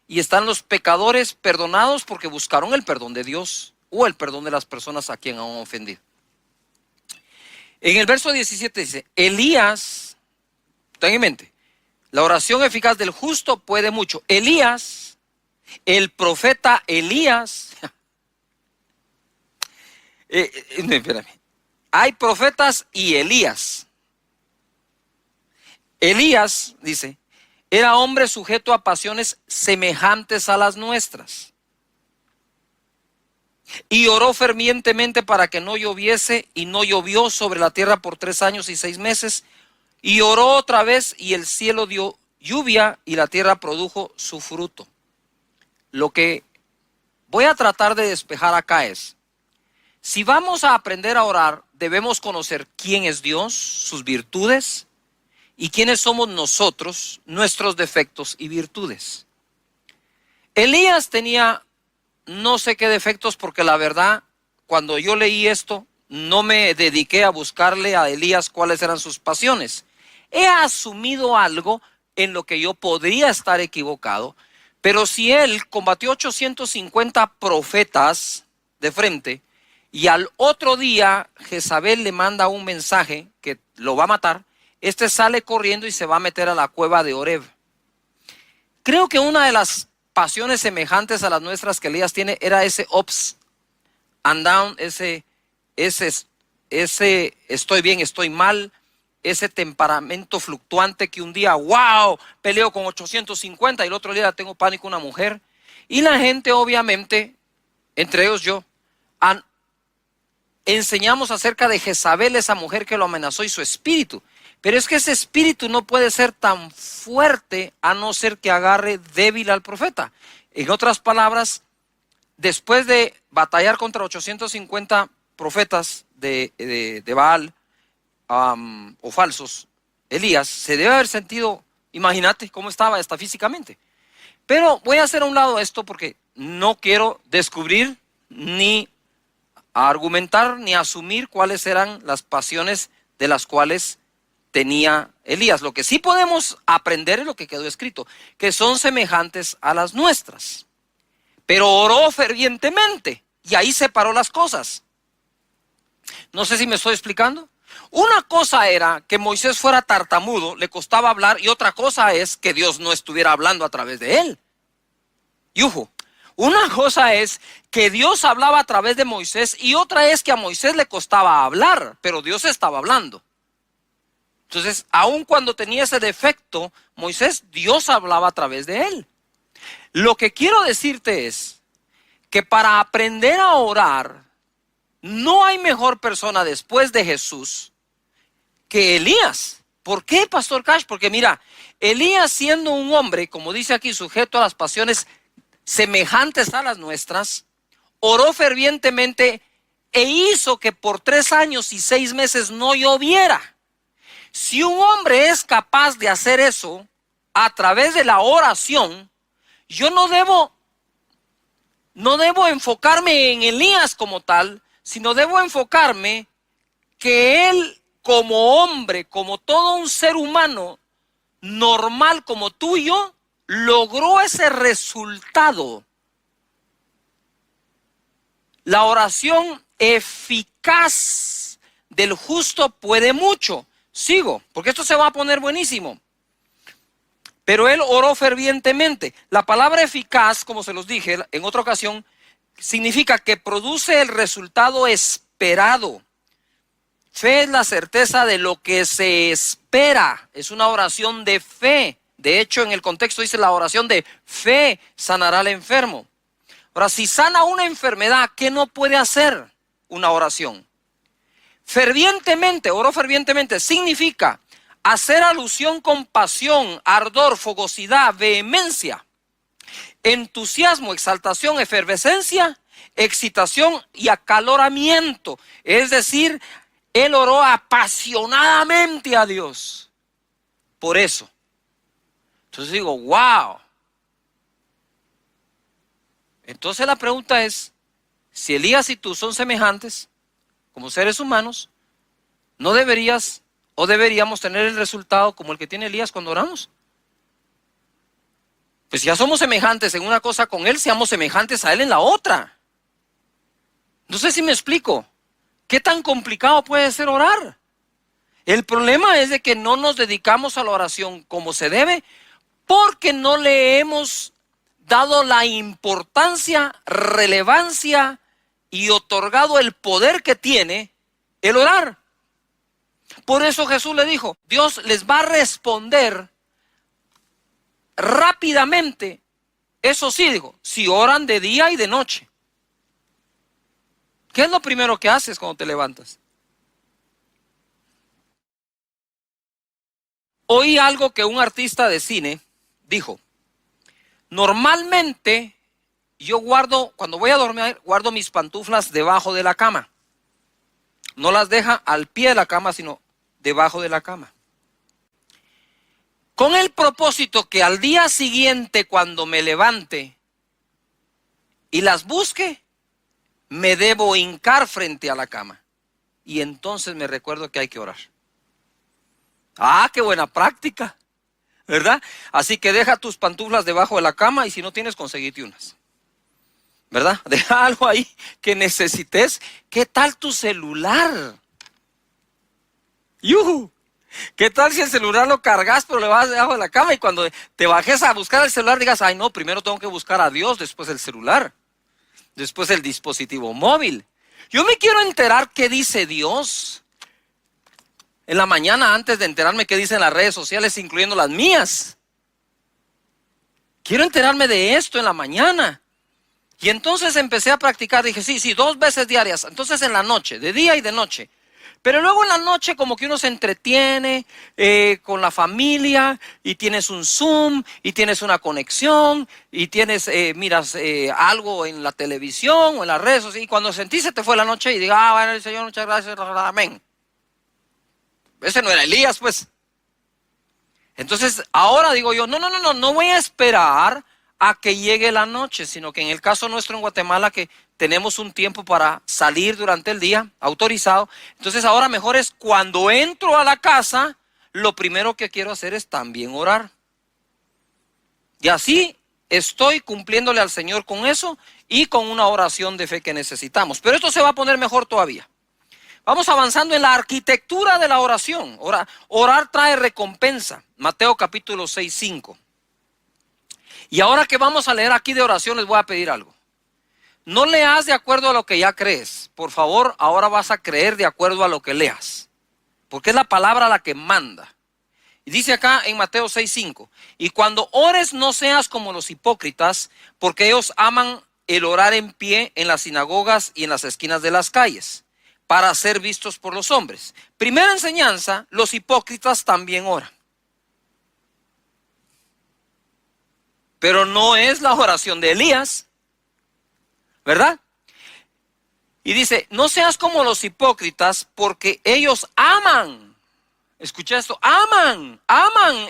y están los pecadores perdonados porque buscaron el perdón de Dios o el perdón de las personas a quien han ofendido. En el verso 17 dice, Elías, ten en mente, la oración eficaz del justo puede mucho. Elías, el profeta Elías, espérame, hay profetas y Elías. Elías, dice, era hombre sujeto a pasiones semejantes a las nuestras. Y oró fervientemente para que no lloviese, y no llovió sobre la tierra por 3 años y 6 meses. Y oró otra vez, y el cielo dio lluvia, y la tierra produjo su fruto. Lo que voy a tratar de despejar acá es, si vamos a aprender a orar, debemos conocer quién es Dios, sus virtudes, y quiénes somos nosotros, nuestros defectos y virtudes. Elías tenía no sé qué defectos, porque la verdad, cuando yo leí esto, no me dediqué a buscarle a Elías cuáles eran sus pasiones. He asumido algo en lo que yo podría estar equivocado, pero si él combatió 850 profetas de frente, y al otro día Jezabel le manda un mensaje que lo va a matar, este sale corriendo y se va a meter a la cueva de Oreb. Creo que una de las pasiones semejantes a las nuestras que Elías tiene era ese ups and down, ese estoy bien, estoy mal, ese temperamento fluctuante que un día, wow, peleo con 850 y el otro día tengo pánico a una mujer. Y la gente obviamente, entre ellos yo, enseñamos acerca de Jezabel, esa mujer que lo amenazó y su espíritu. Pero es que ese espíritu no puede ser tan fuerte a no ser que agarre débil al profeta. En otras palabras, después de batallar contra 850 profetas de Baal o falsos, Elías se debe haber sentido, imagínate cómo estaba hasta físicamente. Pero voy a hacer a un lado esto porque no quiero descubrir ni argumentar ni asumir cuáles eran las pasiones de las cuales tenía Elías. Lo que sí podemos aprender es lo que quedó escrito, que son semejantes a las nuestras. Pero oró fervientemente y ahí separó las cosas. No sé si me estoy explicando. Una cosa era que Moisés fuera tartamudo, le costaba hablar, y otra cosa es que Dios no estuviera hablando a través de él. Yujo. Una cosa es que Dios hablaba a través de Moisés y otra es que a Moisés le costaba hablar, pero Dios estaba hablando. Entonces, aun cuando tenía ese defecto, Moisés, Dios hablaba a través de él. Lo que quiero decirte es que para aprender a orar, no hay mejor persona después de Jesús que Elías. ¿Por qué, Pastor Cash? Porque mira, Elías, siendo un hombre, como dice aquí, sujeto a las pasiones semejantes a las nuestras, oró fervientemente e hizo que por 3 años y 6 meses no lloviera. Si un hombre es capaz de hacer eso a través de la oración, yo no debo enfocarme en Elías como tal, sino debo enfocarme que él como hombre, como todo un ser humano normal como tú y yo, logró ese resultado. La oración eficaz del justo puede mucho. Sigo, porque esto se va a poner buenísimo. Pero él oró fervientemente. La palabra eficaz, como se los dije en otra ocasión, significa que produce el resultado esperado. Fe es la certeza de lo que se espera. Es una oración de fe. De hecho, en el contexto dice la oración de fe sanará al enfermo. Ahora, si sana una enfermedad, ¿qué no puede hacer una oración? Fervientemente, oró fervientemente, significa hacer alusión con pasión, ardor, fogosidad, vehemencia, entusiasmo, exaltación, efervescencia, excitación y acaloramiento. Es decir, él oró apasionadamente a Dios. Por eso. Entonces digo, wow. Entonces la pregunta es, si Elías y tú son semejantes, como seres humanos, ¿no deberías o deberíamos tener el resultado como el que tiene Elías cuando oramos? Pues si ya somos semejantes en una cosa con él, seamos semejantes a él en la otra. No sé si me explico. ¿Qué tan complicado puede ser orar? El problema es de que no nos dedicamos a la oración como se debe porque no le hemos dado la importancia, relevancia y otorgado el poder que tiene el orar. Por eso Jesús le dijo, Dios les va a responder rápidamente. Eso sí, digo, si oran de día y de noche. ¿Qué es lo primero que haces cuando te levantas? Oí algo que un artista de cine dijo. Normalmente yo cuando voy a dormir, guardo mis pantuflas debajo de la cama. No las deja al pie de la cama, sino debajo de la cama. Con el propósito que al día siguiente, cuando me levante y las busque, me debo hincar frente a la cama. Y entonces me recuerdo que hay que orar. ¡Ah, qué buena práctica! ¿Verdad? Así que deja tus pantuflas debajo de la cama y si no tienes, conseguite unas. ¿Verdad? Deja algo ahí que necesites. ¿Qué tal tu celular? ¡Yuhu! ¿Qué tal si el celular lo cargas pero le vas debajo de la cama y cuando te bajes a buscar el celular digas, ay no, primero tengo que buscar a Dios, después el celular, después el dispositivo móvil? Yo me quiero enterar qué dice Dios en la mañana antes de enterarme qué dicen las redes sociales, incluyendo las mías. Quiero enterarme de esto en la mañana. Y entonces empecé a practicar, dije, sí, 2 veces diarias, entonces en la noche, de día y de noche. Pero luego en la noche como que uno se entretiene con la familia y tienes un Zoom y tienes una conexión y tienes, miras algo en la televisión o en las redes sociales y cuando sentí se te fue la noche y diga, bueno, Señor, muchas gracias, amén. Ese no era Elías, pues. Entonces ahora digo yo, no voy a esperar a que llegue la noche, sino que en el caso nuestro en Guatemala que tenemos un tiempo para salir durante el día, autorizado. Entonces ahora mejor es cuando entro a la casa, lo primero que quiero hacer es también orar. Y así estoy cumpliéndole al Señor con eso y con una oración de fe que necesitamos. Pero esto se va a poner mejor todavía. Vamos avanzando en la arquitectura de la oración. Orar trae recompensa. Mateo capítulo 6, 5. Y ahora que vamos a leer aquí de oración, les voy a pedir algo. No leas de acuerdo a lo que ya crees. Por favor, ahora vas a creer de acuerdo a lo que leas. Porque es la palabra la que manda. Y dice acá en Mateo 6, 5. Y cuando ores no seas como los hipócritas, porque ellos aman el orar en pie en las sinagogas y en las esquinas de las calles, para ser vistos por los hombres. Primera enseñanza, los hipócritas también oran. Pero no es la oración de Elías, ¿verdad? Y dice, no seas como los hipócritas, porque ellos aman. Escucha esto, aman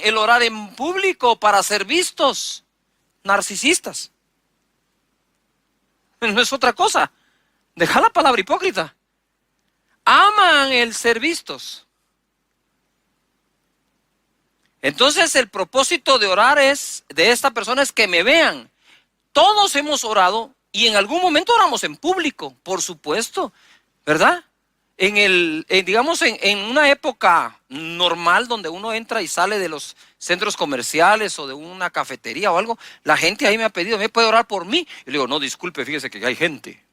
el orar en público para ser vistos. Narcisistas. No es otra cosa. Deja la palabra hipócrita. Aman el ser vistos. Entonces el propósito de orar de esta persona es que me vean. Todos hemos orado y en algún momento oramos en público, por supuesto, ¿verdad? Digamos en una época normal donde uno entra y sale de los centros comerciales o de una cafetería o algo, la gente ahí me ha pedido, ¿me puede orar por mí? Y le digo, no, disculpe, fíjese que hay gente,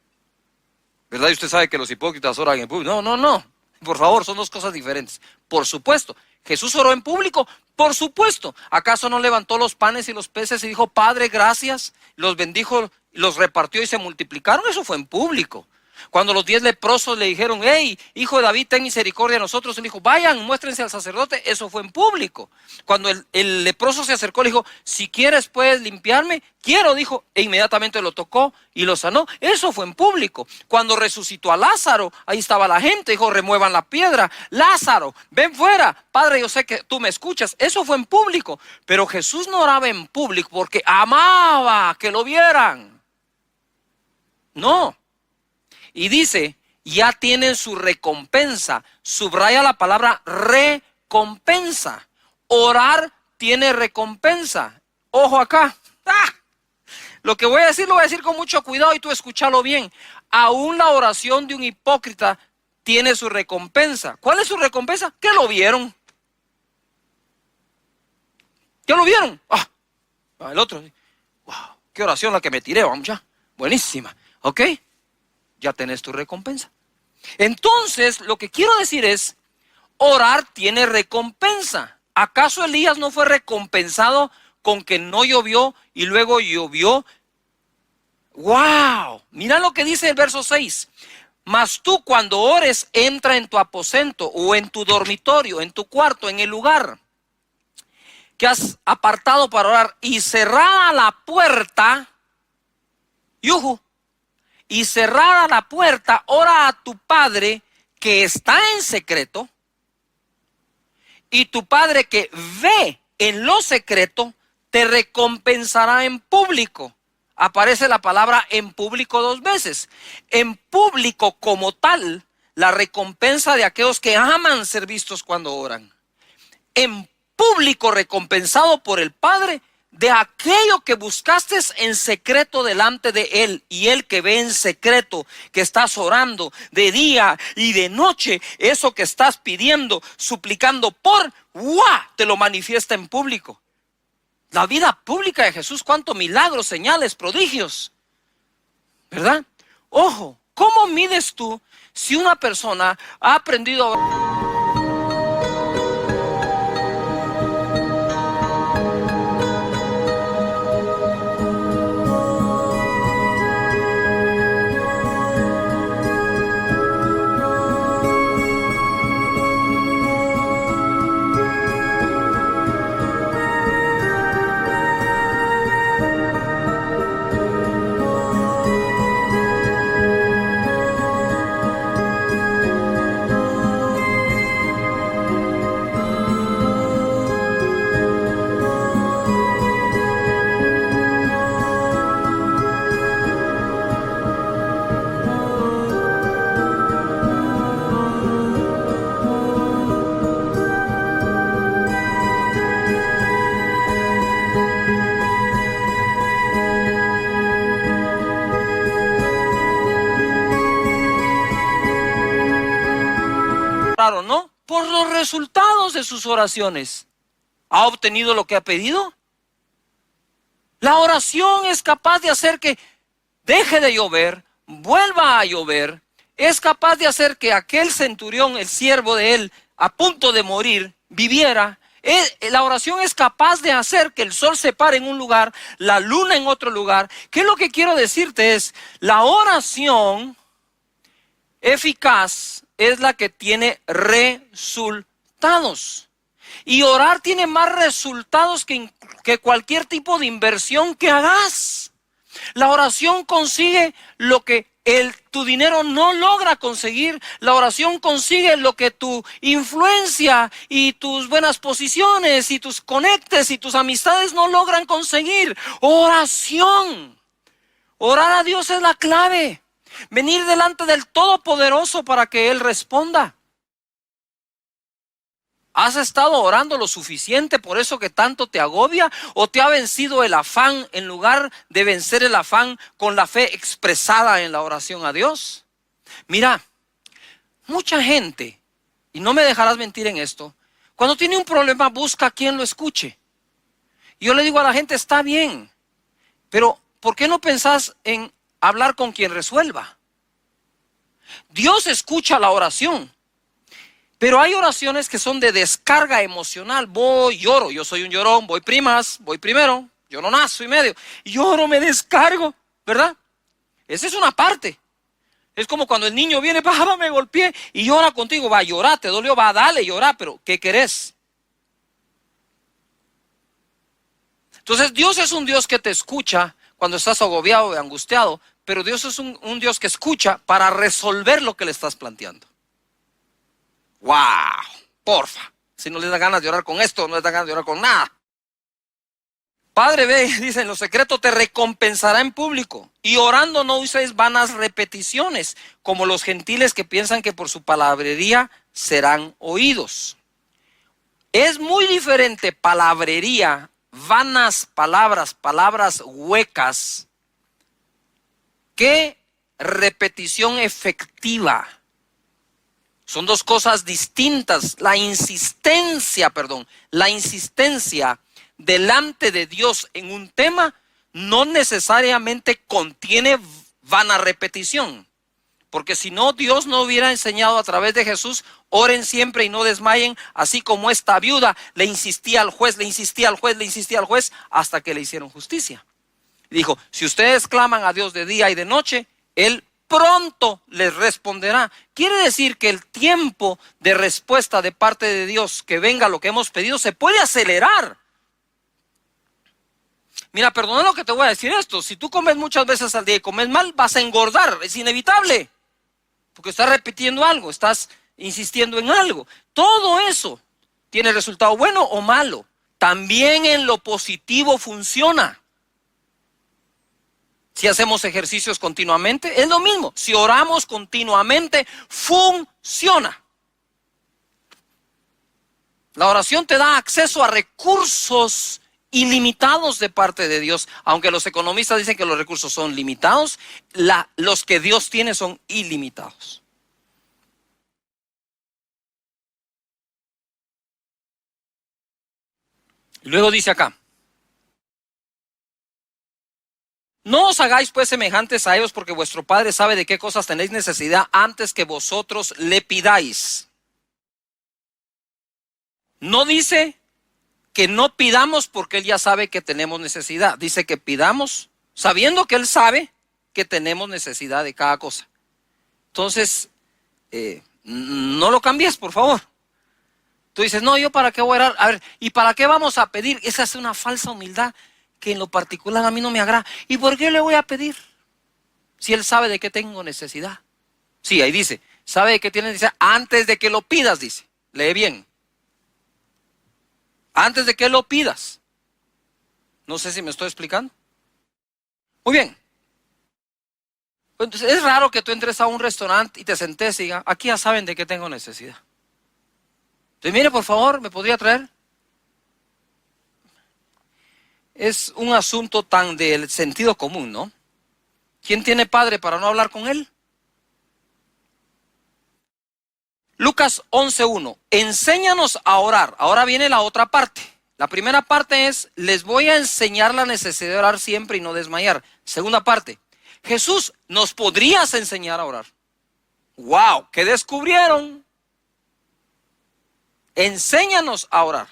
¿verdad? Y usted sabe que los hipócritas oran en público. No, por favor, son dos cosas diferentes. Por supuesto, Jesús oró en público, por supuesto. ¿Acaso no levantó los panes y los peces y dijo, Padre, gracias? Los bendijo, los repartió y se multiplicaron. Eso fue en público. Cuando los 10 leprosos le dijeron, hey, hijo de David, ten misericordia de nosotros, él dijo, vayan, muéstrense al sacerdote. Eso fue en público. Cuando el leproso se acercó, le dijo, si quieres puedes limpiarme. Quiero, dijo, e inmediatamente lo tocó y lo sanó. Eso fue en público. Cuando resucitó a Lázaro, ahí estaba la gente, dijo, remuevan la piedra. Lázaro, ven fuera. Padre, yo sé que tú me escuchas. Eso fue en público. Pero Jesús no oraba en público porque amaba que lo vieran. No. Y dice, ya tienen su recompensa. Subraya la palabra recompensa. Orar tiene recompensa. Ojo acá. ¡Ah! Lo que voy a decir lo voy a decir con mucho cuidado y tú escúchalo bien. Aún la oración de un hipócrita tiene su recompensa. ¿Cuál es su recompensa? Que lo vieron. ¿Ya lo vieron? El otro. Wow, qué oración la que me tiré, vamos ya. Buenísima. ¿Ok? Ya tenés tu recompensa. Entonces, lo que quiero decir es, orar tiene recompensa. ¿Acaso Elías no fue recompensado con que no llovió y luego llovió? ¡Wow! Mira lo que dice el verso 6. Mas tú cuando ores, entra en tu aposento o en tu dormitorio, en tu cuarto, en el lugar que has apartado para orar y cerrada la puerta, ¡yujú! Y cerrada la puerta, ora a tu Padre que está en secreto, y tu Padre que ve en lo secreto, te recompensará en público. Aparece la palabra en público 2 veces. En público como tal, la recompensa de aquellos que aman ser vistos cuando oran. En público recompensado por el Padre, de aquello que buscaste en secreto delante de Él, y Él que ve en secreto, que estás orando de día y de noche, eso que estás pidiendo, suplicando te lo manifiesta en público. La vida pública de Jesús, cuántos milagros, señales, prodigios, ¿verdad? Ojo, ¿cómo mides tú si una persona ha aprendido a orar? ¿O no? Por los resultados de sus oraciones. ¿Ha obtenido lo que ha pedido? La oración es capaz de hacer que deje de llover, vuelva a llover. Es capaz de hacer que aquel centurión, el siervo de él, a punto de morir, viviera. La oración es capaz de hacer que el sol se pare en un lugar, la luna en otro lugar. ¿Qué es lo que quiero decirte? Es la oración eficaz es la que tiene resultados. Y orar tiene más resultados que cualquier tipo de inversión que hagas. La oración consigue lo que tu dinero no logra conseguir. La oración consigue lo que tu influencia y tus buenas posiciones y tus conectes y tus amistades no logran conseguir. Oración. Orar a Dios es la clave. Venir delante del Todopoderoso para que Él responda. ¿Has estado orando lo suficiente por eso que tanto te agobia? ¿O te ha vencido el afán en lugar de vencer el afán con la fe expresada en la oración a Dios? Mira, mucha gente, y no me dejarás mentir en esto, cuando tiene un problema busca a quien lo escuche. Y yo le digo a la gente, está bien, pero ¿por qué no pensás en hablar con quien resuelva? Dios escucha la oración. Pero hay oraciones que son de descarga emocional. Voy, lloro, yo soy un llorón, voy primas, voy primero, lloronazo y medio. Lloro, me descargo, ¿verdad? Esa es una parte. Es como cuando el niño viene, papá, me golpeé y llora contigo. Va a llorar, te dolió, va a darle, llorar, pero ¿qué querés? Entonces Dios es un Dios que te escucha cuando estás agobiado y angustiado, pero Dios es un Dios que escucha para resolver lo que le estás planteando. ¡Wow! Porfa. Si no les da ganas de orar con esto, no les da ganas de orar con nada. Padre, ve, dice, en lo secreto te recompensará en público. Y orando no uséis vanas repeticiones, como los gentiles que piensan que por su palabrería serán oídos. Es muy diferente palabrería, vanas palabras, palabras huecas, que repetición efectiva. Son dos cosas distintas. La insistencia delante de Dios en un tema no necesariamente contiene vana repetición. Porque si no, Dios no hubiera enseñado a través de Jesús, oren siempre y no desmayen, así como esta viuda le insistía al juez, hasta que le hicieron justicia. Dijo, si ustedes claman a Dios de día y de noche, Él pronto les responderá. Quiere decir que el tiempo de respuesta de parte de Dios, que venga lo que hemos pedido, se puede acelerar. Mira, perdona lo que te voy a decir esto. Si tú comes muchas veces al día y comes mal, vas a engordar. Es inevitable. Porque estás repitiendo algo, estás insistiendo en algo. Todo eso tiene resultado bueno o malo. También en lo positivo funciona. Si hacemos ejercicios continuamente, es lo mismo. Si oramos continuamente, funciona. La oración te da acceso a recursos ilimitados de parte de Dios. Aunque los economistas dicen que los recursos son limitados, los que Dios tiene son ilimitados. Y luego dice acá, no os hagáis pues semejantes a ellos, porque vuestro Padre sabe de qué cosas tenéis necesidad antes que vosotros le pidáis. No dice que no pidamos porque Él ya sabe que tenemos necesidad. Dice que pidamos sabiendo que Él sabe que tenemos necesidad de cada cosa. Entonces, no lo cambies, por favor. Tú dices, no, ¿yo para qué voy a orar? A ver, ¿y para qué vamos a pedir? Esa es una falsa humildad que en lo particular a mí no me agrada. ¿Y por qué le voy a pedir? Si Él sabe de qué tengo necesidad. Sí, ahí dice, sabe de qué tienes necesidad antes de que lo pidas, dice. Lee bien. Antes de que lo pidas. No sé si me estoy explicando. Muy bien. Entonces, es raro que tú entres a un restaurante y te sentes y digas, aquí ya saben de qué tengo necesidad. Entonces, mire, por favor, ¿me podría traer? Es un asunto tan del sentido común, ¿no? ¿Quién tiene padre para no hablar con él? Lucas 11:1. Enséñanos a orar. Ahora viene la otra parte. La primera parte es, les voy a enseñar la necesidad de orar siempre y no desmayar. Segunda parte, Jesús, ¿nos podrías enseñar a orar? ¡Wow! ¿Qué descubrieron? Enséñanos a orar.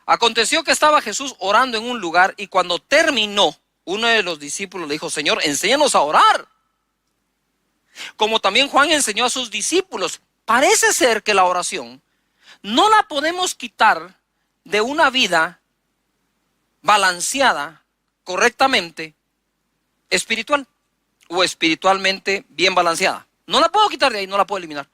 Aconteció que estaba Jesús orando en un lugar y cuando terminó, uno de los discípulos le dijo, Señor, enséñanos a orar. Como también Juan enseñó a sus discípulos. Parece ser que la oración no la podemos quitar de una vida balanceada correctamente espiritual o espiritualmente bien balanceada. No la puedo quitar de ahí, no la puedo eliminar.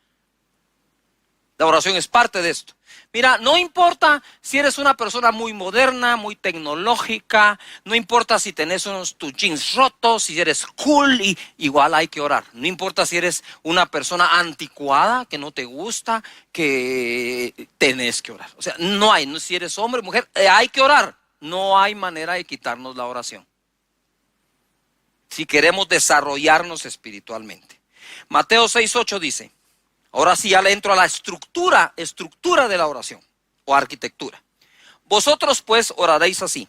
La oración es parte de esto. Mira, no importa si eres una persona muy moderna, muy tecnológica, no importa si tenés tus jeans rotos, si eres cool, y igual hay que orar. No importa si eres una persona anticuada, que no te gusta, que tenés que orar. O sea, no hay, si eres hombre o mujer, hay que orar. No hay manera de quitarnos la oración si queremos desarrollarnos espiritualmente. Mateo 6:8 dice, ahora sí ya le entro a la estructura de la oración o arquitectura. Vosotros pues oraréis así.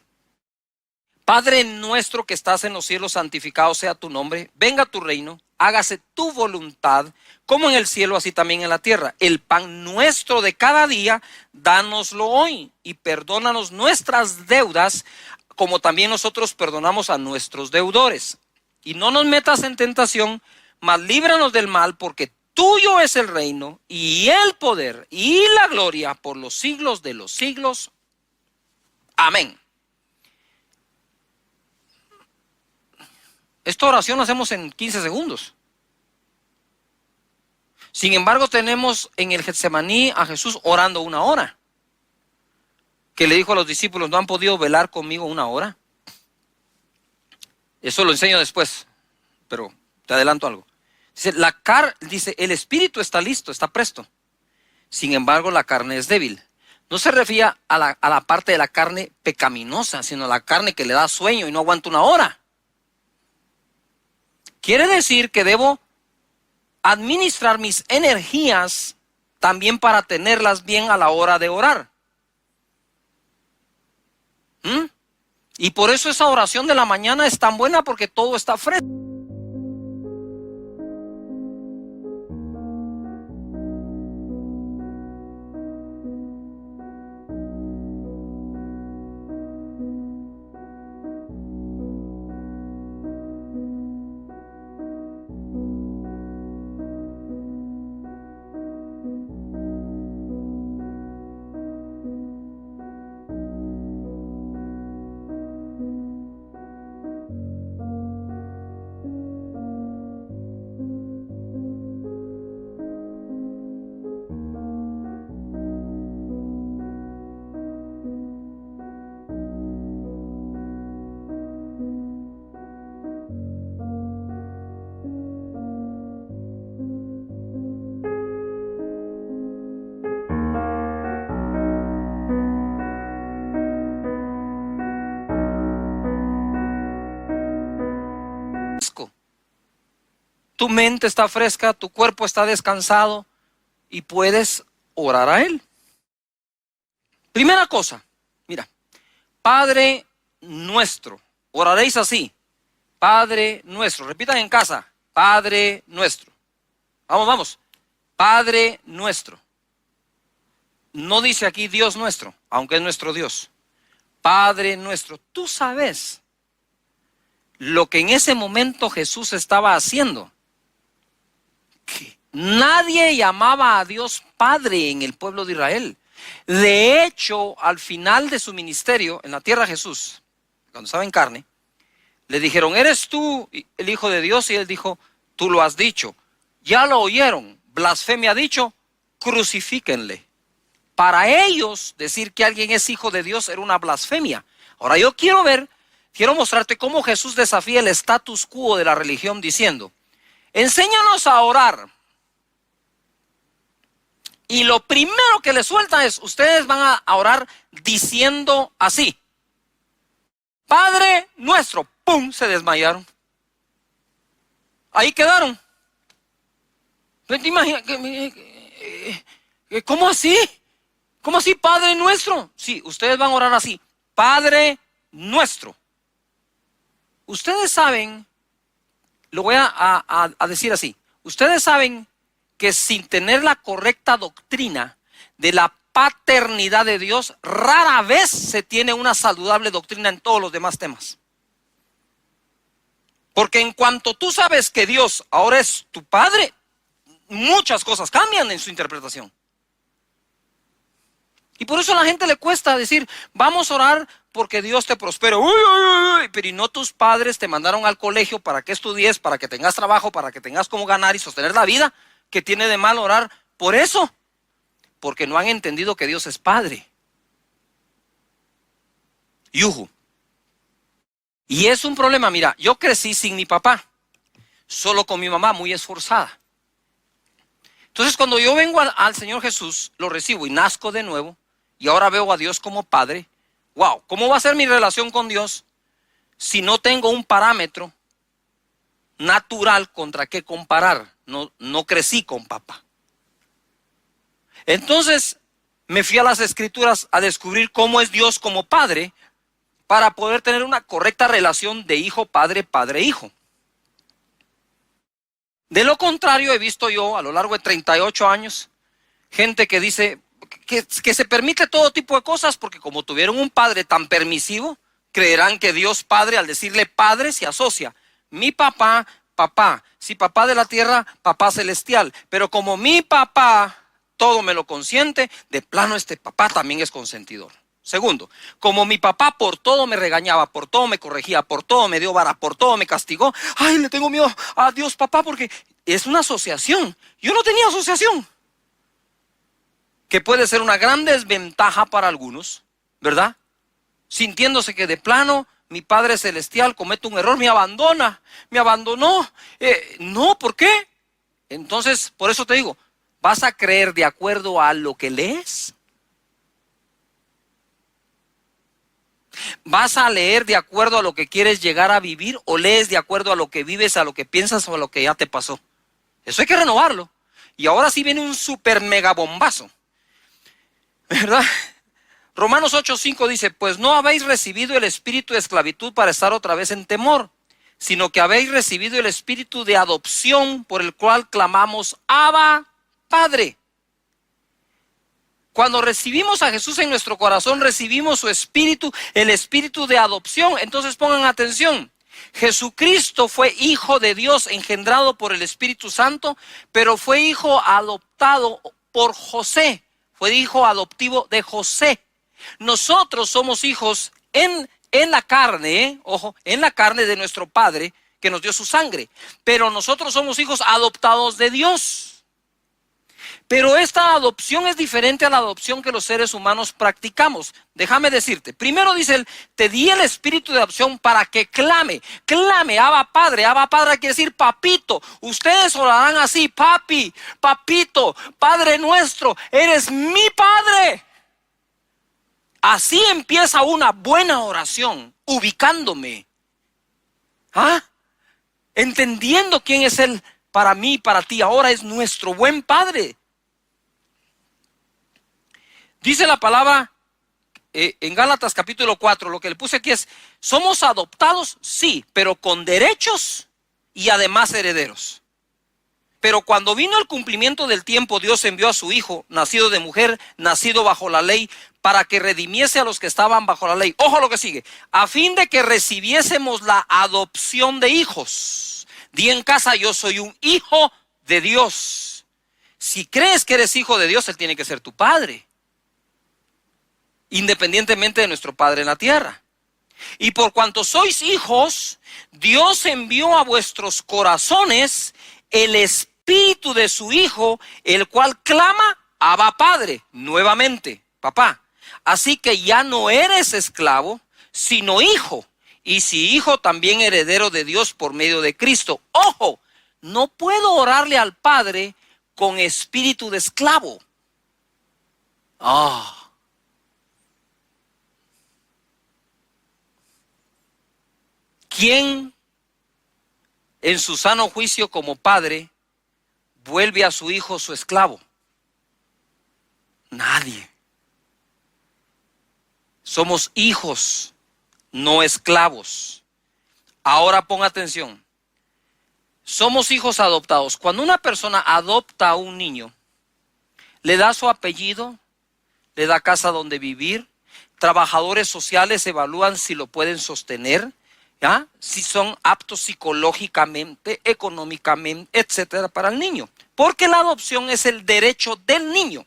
Padre nuestro que estás en los cielos, santificado sea tu nombre, venga tu reino, hágase tu voluntad, como en el cielo, así también en la tierra. El pan nuestro de cada día, dánoslo hoy y perdónanos nuestras deudas, como también nosotros perdonamos a nuestros deudores. Y no nos metas en tentación, mas líbranos del mal, porque tuyo es el reino y el poder y la gloria por los siglos de los siglos. Amén. Esta oración la hacemos en 15 segundos. Sin embargo, tenemos en el Getsemaní a Jesús orando 1 hora. Que le dijo a los discípulos, ¿no han podido velar conmigo 1 hora? Eso lo enseño después, pero te adelanto algo. Dice, el espíritu está listo, está presto. Sin embargo, la carne es débil. No se refiere a la parte de la carne pecaminosa, sino a la carne que le da sueño y no aguanta 1 hora. Quiere decir que debo administrar mis energías también para tenerlas bien a la hora de orar. Y por eso esa oración de la mañana es tan buena, porque todo está fresco. Tu mente está fresca, tu cuerpo está descansado y puedes orar a Él. Primera cosa, mira, Padre nuestro, oraréis así, Padre nuestro, repitan en casa, Padre nuestro. Vamos, Padre nuestro. No dice aquí Dios nuestro, aunque es nuestro Dios. Padre nuestro, tú sabes lo que en ese momento Jesús estaba haciendo. Nadie llamaba a Dios Padre en el pueblo de Israel. De hecho, al final de su ministerio en la tierra, Jesús, cuando estaba en carne, le dijeron, ¿eres tú el Hijo de Dios? Y él dijo, tú lo has dicho. Ya lo oyeron, blasfemia ha dicho, crucifíquenle. Para ellos, decir que alguien es hijo de Dios era una blasfemia. Ahora yo quiero mostrarte cómo Jesús desafía el status quo de la religión diciendo, enséñanos a orar. Y lo primero que le suelta es, ustedes van a orar diciendo así, Padre nuestro, ¡pum!, se desmayaron. Ahí quedaron. ¿No te imaginas? ¿Cómo así? ¿Cómo así, Padre nuestro? Sí, ustedes van a orar así, Padre nuestro. Ustedes saben, lo voy a decir así, ustedes saben que sin tener la correcta doctrina de la paternidad de Dios, rara vez se tiene una saludable doctrina en todos los demás temas. Porque en cuanto tú sabes que Dios ahora es tu Padre, muchas cosas cambian en su interpretación. Y por eso a la gente le cuesta decir, vamos a orar porque Dios te prospere. Uy, uy, uy. Pero ¿y no tus padres te mandaron al colegio para que estudies, para que tengas trabajo, para que tengas cómo ganar y sostener la vida? ¿Qué tiene de mal orar por eso? Porque no han entendido que Dios es Padre. Yuhu. Y es un problema, mira, yo crecí sin mi papá, solo con mi mamá muy esforzada. Entonces cuando yo vengo al Señor Jesús, lo recibo y nazco de nuevo, y ahora veo a Dios como Padre. Wow, ¿cómo va a ser mi relación con Dios si no tengo un parámetro natural contra qué comparar? No crecí con papá. Entonces me fui a las Escrituras a descubrir cómo es Dios como Padre para poder tener una correcta relación de hijo-padre, padre-hijo. De lo contrario, he visto yo a lo largo de 38 años gente que dice que se permite todo tipo de cosas porque como tuvieron un padre tan permisivo, creerán que Dios Padre, al decirle Padre, se asocia. Mi papá, papá. Si papá de la tierra, papá celestial. Pero como mi papá todo me lo consiente, de plano este papá también es consentidor. Segundo, como mi papá por todo me regañaba, por todo me corregía, por todo me dio vara, por todo me castigó, ay, le tengo miedo a Dios papá porque es una asociación. Yo no tenía asociación. Que puede ser una gran desventaja para algunos, ¿verdad? Sintiéndose que de plano mi Padre Celestial comete un error, me abandona, me abandonó. No, ¿por qué? Entonces, por eso te digo, ¿vas a creer de acuerdo a lo que lees? ¿Vas a leer de acuerdo a lo que quieres llegar a vivir o lees de acuerdo a lo que vives, a lo que piensas o a lo que ya te pasó? Eso hay que renovarlo. Y ahora sí viene un super mega bombazo, ¿verdad? Romanos 8:5 dice, pues no habéis recibido el espíritu de esclavitud para estar otra vez en temor, sino que habéis recibido el espíritu de adopción por el cual clamamos, Abba, Padre. Cuando recibimos a Jesús en nuestro corazón, recibimos su espíritu, el espíritu de adopción. Entonces pongan atención, Jesucristo fue hijo de Dios engendrado por el Espíritu Santo, pero fue hijo adoptado por José, fue hijo adoptivo de José. Nosotros somos hijos en la carne, ojo, en la carne de nuestro Padre que nos dio su sangre, pero nosotros somos hijos adoptados de Dios. Pero esta adopción es diferente a la adopción que los seres humanos practicamos. Déjame decirte, primero dice él, te di el espíritu de adopción para que clame, Abba Padre quiere decir papito. Ustedes orarán así, papi, papito, Padre nuestro, eres mi Padre. Así empieza una buena oración, ubicándome, entendiendo quién es Él para mí, para ti. Ahora es nuestro buen Padre. Dice la palabra en Gálatas capítulo 4, lo que le puse aquí es, somos adoptados, sí, pero con derechos y además herederos. Pero cuando vino el cumplimiento del tiempo, Dios envió a su Hijo, nacido de mujer, nacido bajo la ley, para que redimiese a los que estaban bajo la ley. Ojo lo que sigue, a fin de que recibiésemos la adopción de hijos. Di en casa, yo soy un hijo de Dios. Si crees que eres hijo de Dios, Él tiene que ser tu Padre, independientemente de nuestro Padre en la tierra. Y por cuanto sois hijos, Dios envió a vuestros corazones el espíritu de su Hijo, el cual clama, Abba Padre, nuevamente, papá. Así que ya no eres esclavo, sino hijo. Y si hijo, también heredero de Dios por medio de Cristo. Ojo, no puedo orarle al Padre con espíritu de esclavo. ¿Quién en su sano juicio como padre vuelve a su hijo su esclavo? Nadie. Somos hijos, no esclavos. Ahora pon atención. Somos hijos adoptados. Cuando una persona adopta a un niño, le da su apellido, le da casa donde vivir, trabajadores sociales evalúan si lo pueden sostener, ¿ya? Si son aptos psicológicamente, económicamente, etcétera, para el niño. Porque la adopción es el derecho del niño.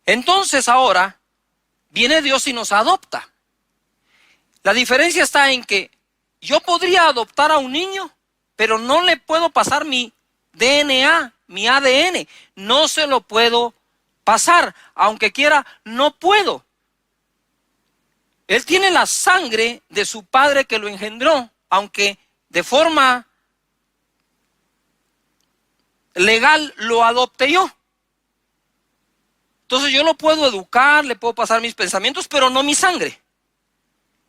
Entonces ahora viene Dios y nos adopta. La diferencia está en que yo podría adoptar a un niño, pero no le puedo pasar mi DNA, mi ADN. No se lo puedo pasar. Aunque quiera, no puedo. Él tiene la sangre de su padre que lo engendró, aunque de forma legal lo adopte yo. Entonces yo lo puedo educar, le puedo pasar mis pensamientos, pero no mi sangre.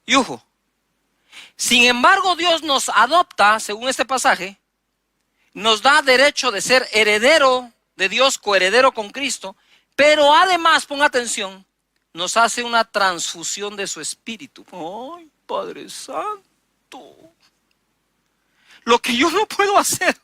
Yujo. Sin embargo, Dios nos adopta, según este pasaje, nos da derecho de ser heredero de Dios, coheredero con Cristo, pero además, ponga atención, nos hace una transfusión de su espíritu. ¡Ay, Padre Santo! Lo que yo no puedo hacer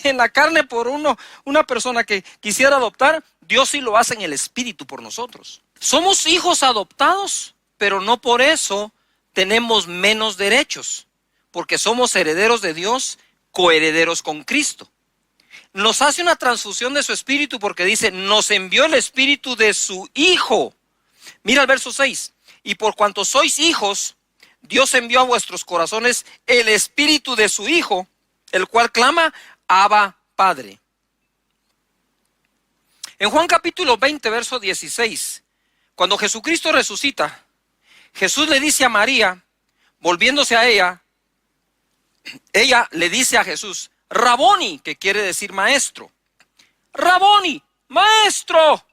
en la carne por una persona que quisiera adoptar, Dios sí lo hace en el espíritu por nosotros. Somos hijos adoptados, pero no por eso tenemos menos derechos, porque somos herederos de Dios, coherederos con Cristo. Nos hace una transfusión de su espíritu porque dice, nos envió el espíritu de su Hijo. Mira el verso 6. Y por cuanto sois hijos, Dios envió a vuestros corazones el espíritu de su Hijo, el cual clama, Abba, Padre. En Juan capítulo 20, verso 16, cuando Jesucristo resucita, Jesús le dice a María, volviéndose a ella le dice a Jesús, Raboni, que quiere decir maestro. Raboni, maestro.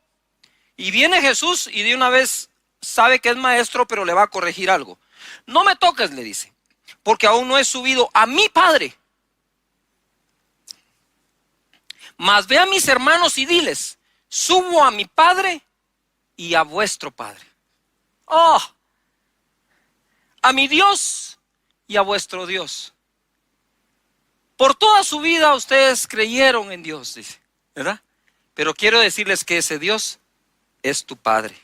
Y viene Jesús y de una vez sabe que es maestro, pero le va a corregir algo. No me toques, le dice, porque aún no he subido a mi Padre. Mas ve a mis hermanos y diles, subo a mi Padre y a vuestro Padre. Oh, a mi Dios y a vuestro Dios. Por toda su vida ustedes creyeron en Dios, dice, ¿verdad? Pero quiero decirles que ese Dios es tu Padre.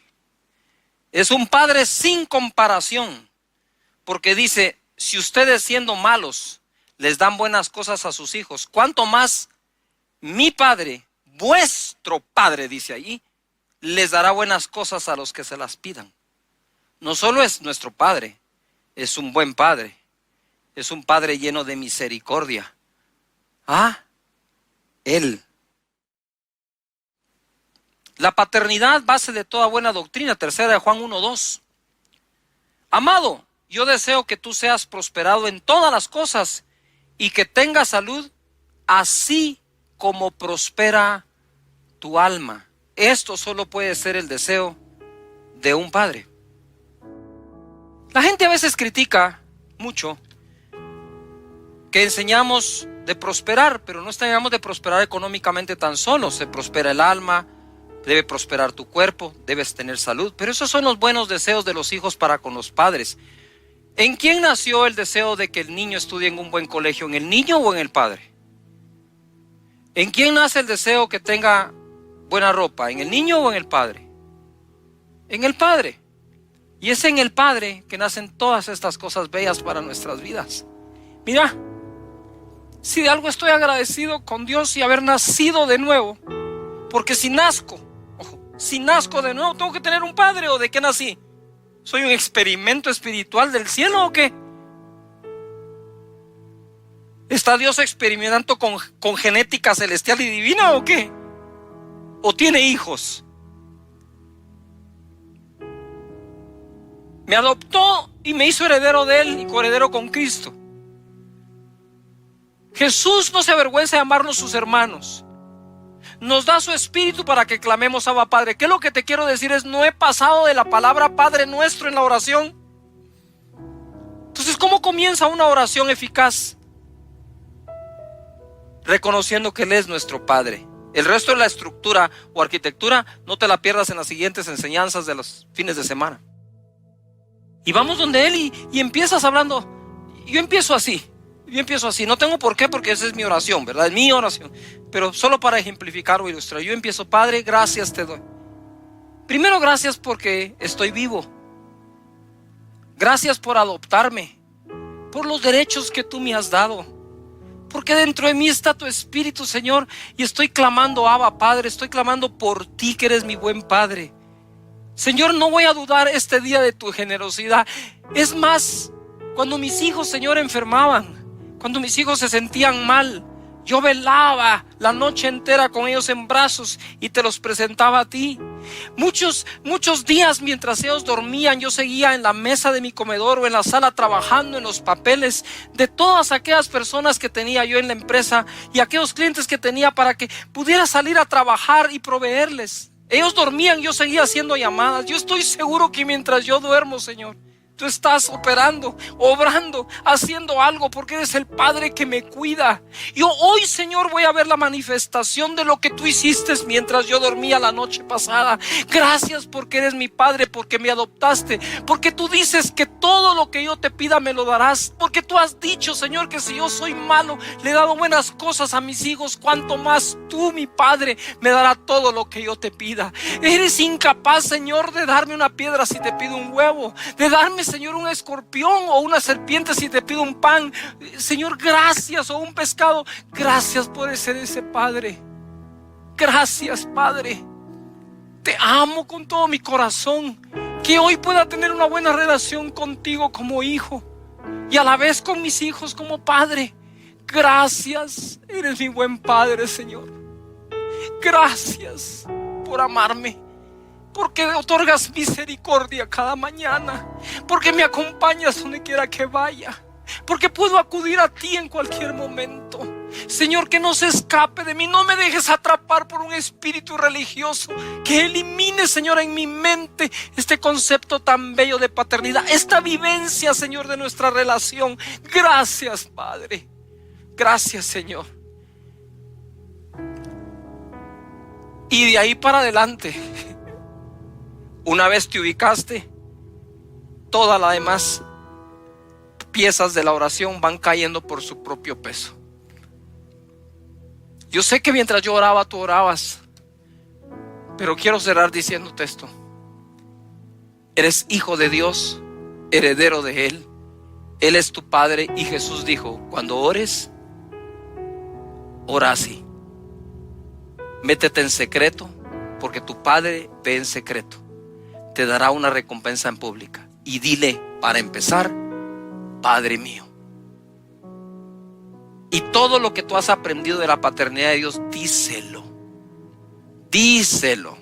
Es un Padre sin comparación, porque dice, si ustedes siendo malos les dan buenas cosas a sus hijos, ¿cuánto más mi Padre, vuestro Padre, dice allí, les dará buenas cosas a los que se las pidan? No solo es nuestro Padre, es un buen Padre, es un Padre lleno de misericordia. Él. La paternidad, base de toda buena doctrina, tercera de Juan 1:2. Amado, yo deseo que tú seas prosperado en todas las cosas y que tengas salud, así como prospera tu alma. Esto solo puede ser el deseo de un padre. La gente a veces critica mucho que enseñamos de prosperar, pero no enseñamos de prosperar económicamente tan solo. Se prospera el alma, debe prosperar tu cuerpo, debes tener salud, pero esos son los buenos deseos de los hijos para con los padres. ¿En quién nació el deseo de que el niño estudie en un buen colegio? ¿En el niño o en el padre? ¿En quién nace el deseo que tenga buena ropa? ¿En el niño o en el padre? En el padre. Y es en el padre que nacen todas estas cosas bellas para nuestras vidas. Mira, si de algo estoy agradecido con Dios y haber nacido de nuevo, porque si nazco de nuevo, ¿tengo que tener un padre o de qué nací? ¿Soy un experimento espiritual del cielo o qué? ¿Está Dios experimentando con genética celestial y divina o qué? ¿O tiene hijos? Me adoptó y me hizo heredero de Él y coheredero con Cristo. Jesús no se avergüenza de amarnos sus hermanos. Nos da su espíritu para que clamemos Abba Padre. ¿Qué es lo que te quiero decir? No he pasado de la palabra Padre Nuestro en la oración. Entonces, ¿cómo comienza una oración eficaz? Reconociendo que Él es nuestro Padre. El resto de la estructura o arquitectura no te la pierdas en las siguientes enseñanzas de los fines de semana. Y vamos donde Él y empiezas hablando. Yo empiezo así. Yo empiezo así, no tengo por qué, porque esa es mi oración, ¿verdad? Es mi oración. Pero solo para ejemplificar o ilustrar, yo empiezo: Padre, gracias te doy. Primero, gracias porque estoy vivo. Gracias por adoptarme, por los derechos que tú me has dado, porque dentro de mí está tu Espíritu, Señor, y estoy clamando, Abba, Padre, estoy clamando por ti, que eres mi buen Padre. Señor, no voy a dudar este día de tu generosidad. Es más, cuando mis hijos, Señor, enfermaban, cuando mis hijos se sentían mal, yo velaba la noche entera con ellos en brazos y te los presentaba a ti. Muchos días mientras ellos dormían, yo seguía en la mesa de mi comedor o en la sala trabajando en los papeles de todas aquellas personas que tenía yo en la empresa y aquellos clientes que tenía, para que pudiera salir a trabajar y proveerles. Ellos dormían, yo seguía haciendo llamadas. Yo estoy seguro que mientras yo duermo, Señor, tú estás operando, obrando, haciendo algo, porque eres el Padre que me cuida. Yo hoy, Señor, voy a ver la manifestación de lo que tú hiciste mientras yo dormía la noche pasada. Gracias porque eres mi Padre, porque me adoptaste, porque tú dices que todo lo que yo te pida me lo darás, porque tú has dicho, Señor, que si yo soy malo, le he dado buenas cosas a mis hijos, cuanto más tú, mi Padre, me dará todo lo que yo te pida. Eres incapaz, Señor, de darme una piedra si te pido un huevo, de darme, Señor, un escorpión o una serpiente si te pido un pan. Señor, gracias, o un pescado. Gracias por ser ese Padre. Gracias, Padre. Te amo con todo mi corazón. Que hoy pueda tener una buena relación contigo como hijo y a la vez con mis hijos como padre. Gracias, eres mi buen Padre, Señor. Gracias por amarme, porque otorgas misericordia cada mañana, porque me acompañas donde quiera que vaya, porque puedo acudir a ti en cualquier momento. Señor, que no se escape de mí, no me dejes atrapar por un espíritu religioso, que elimine, Señor, en mi mente este concepto tan bello de paternidad, esta vivencia, Señor, de nuestra relación. Gracias, Padre. Gracias, Señor. Y de ahí para adelante, una vez te ubicaste, todas las demás piezas de la oración van cayendo por su propio peso. Yo sé que mientras yo oraba, tú orabas, pero quiero cerrar diciéndote esto: eres hijo de Dios, heredero de Él. Él es tu Padre, y Jesús dijo: cuando ores, ora así: métete en secreto, porque tu Padre ve en secreto, te dará una recompensa en pública. Y dile, para empezar: Padre mío. Y todo lo que tú has aprendido de la paternidad de Dios, díselo. Díselo.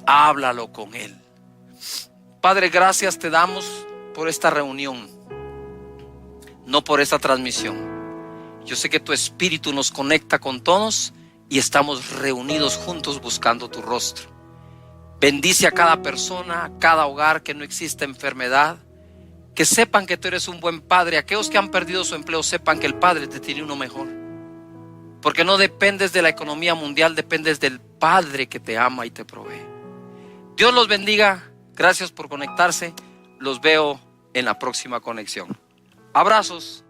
Háblalo con Él. Padre, gracias te damos por esta reunión, no por esta transmisión. Yo sé que tu Espíritu nos conecta con todos y estamos reunidos juntos buscando tu rostro. Bendice a cada persona, a cada hogar, que no exista enfermedad, que sepan que tú eres un buen Padre. Aquellos que han perdido su empleo, sepan que el Padre te tiene uno mejor, porque no dependes de la economía mundial, dependes del Padre que te ama y te provee. Dios los bendiga. Gracias por conectarse. Los veo en la próxima conexión. Abrazos.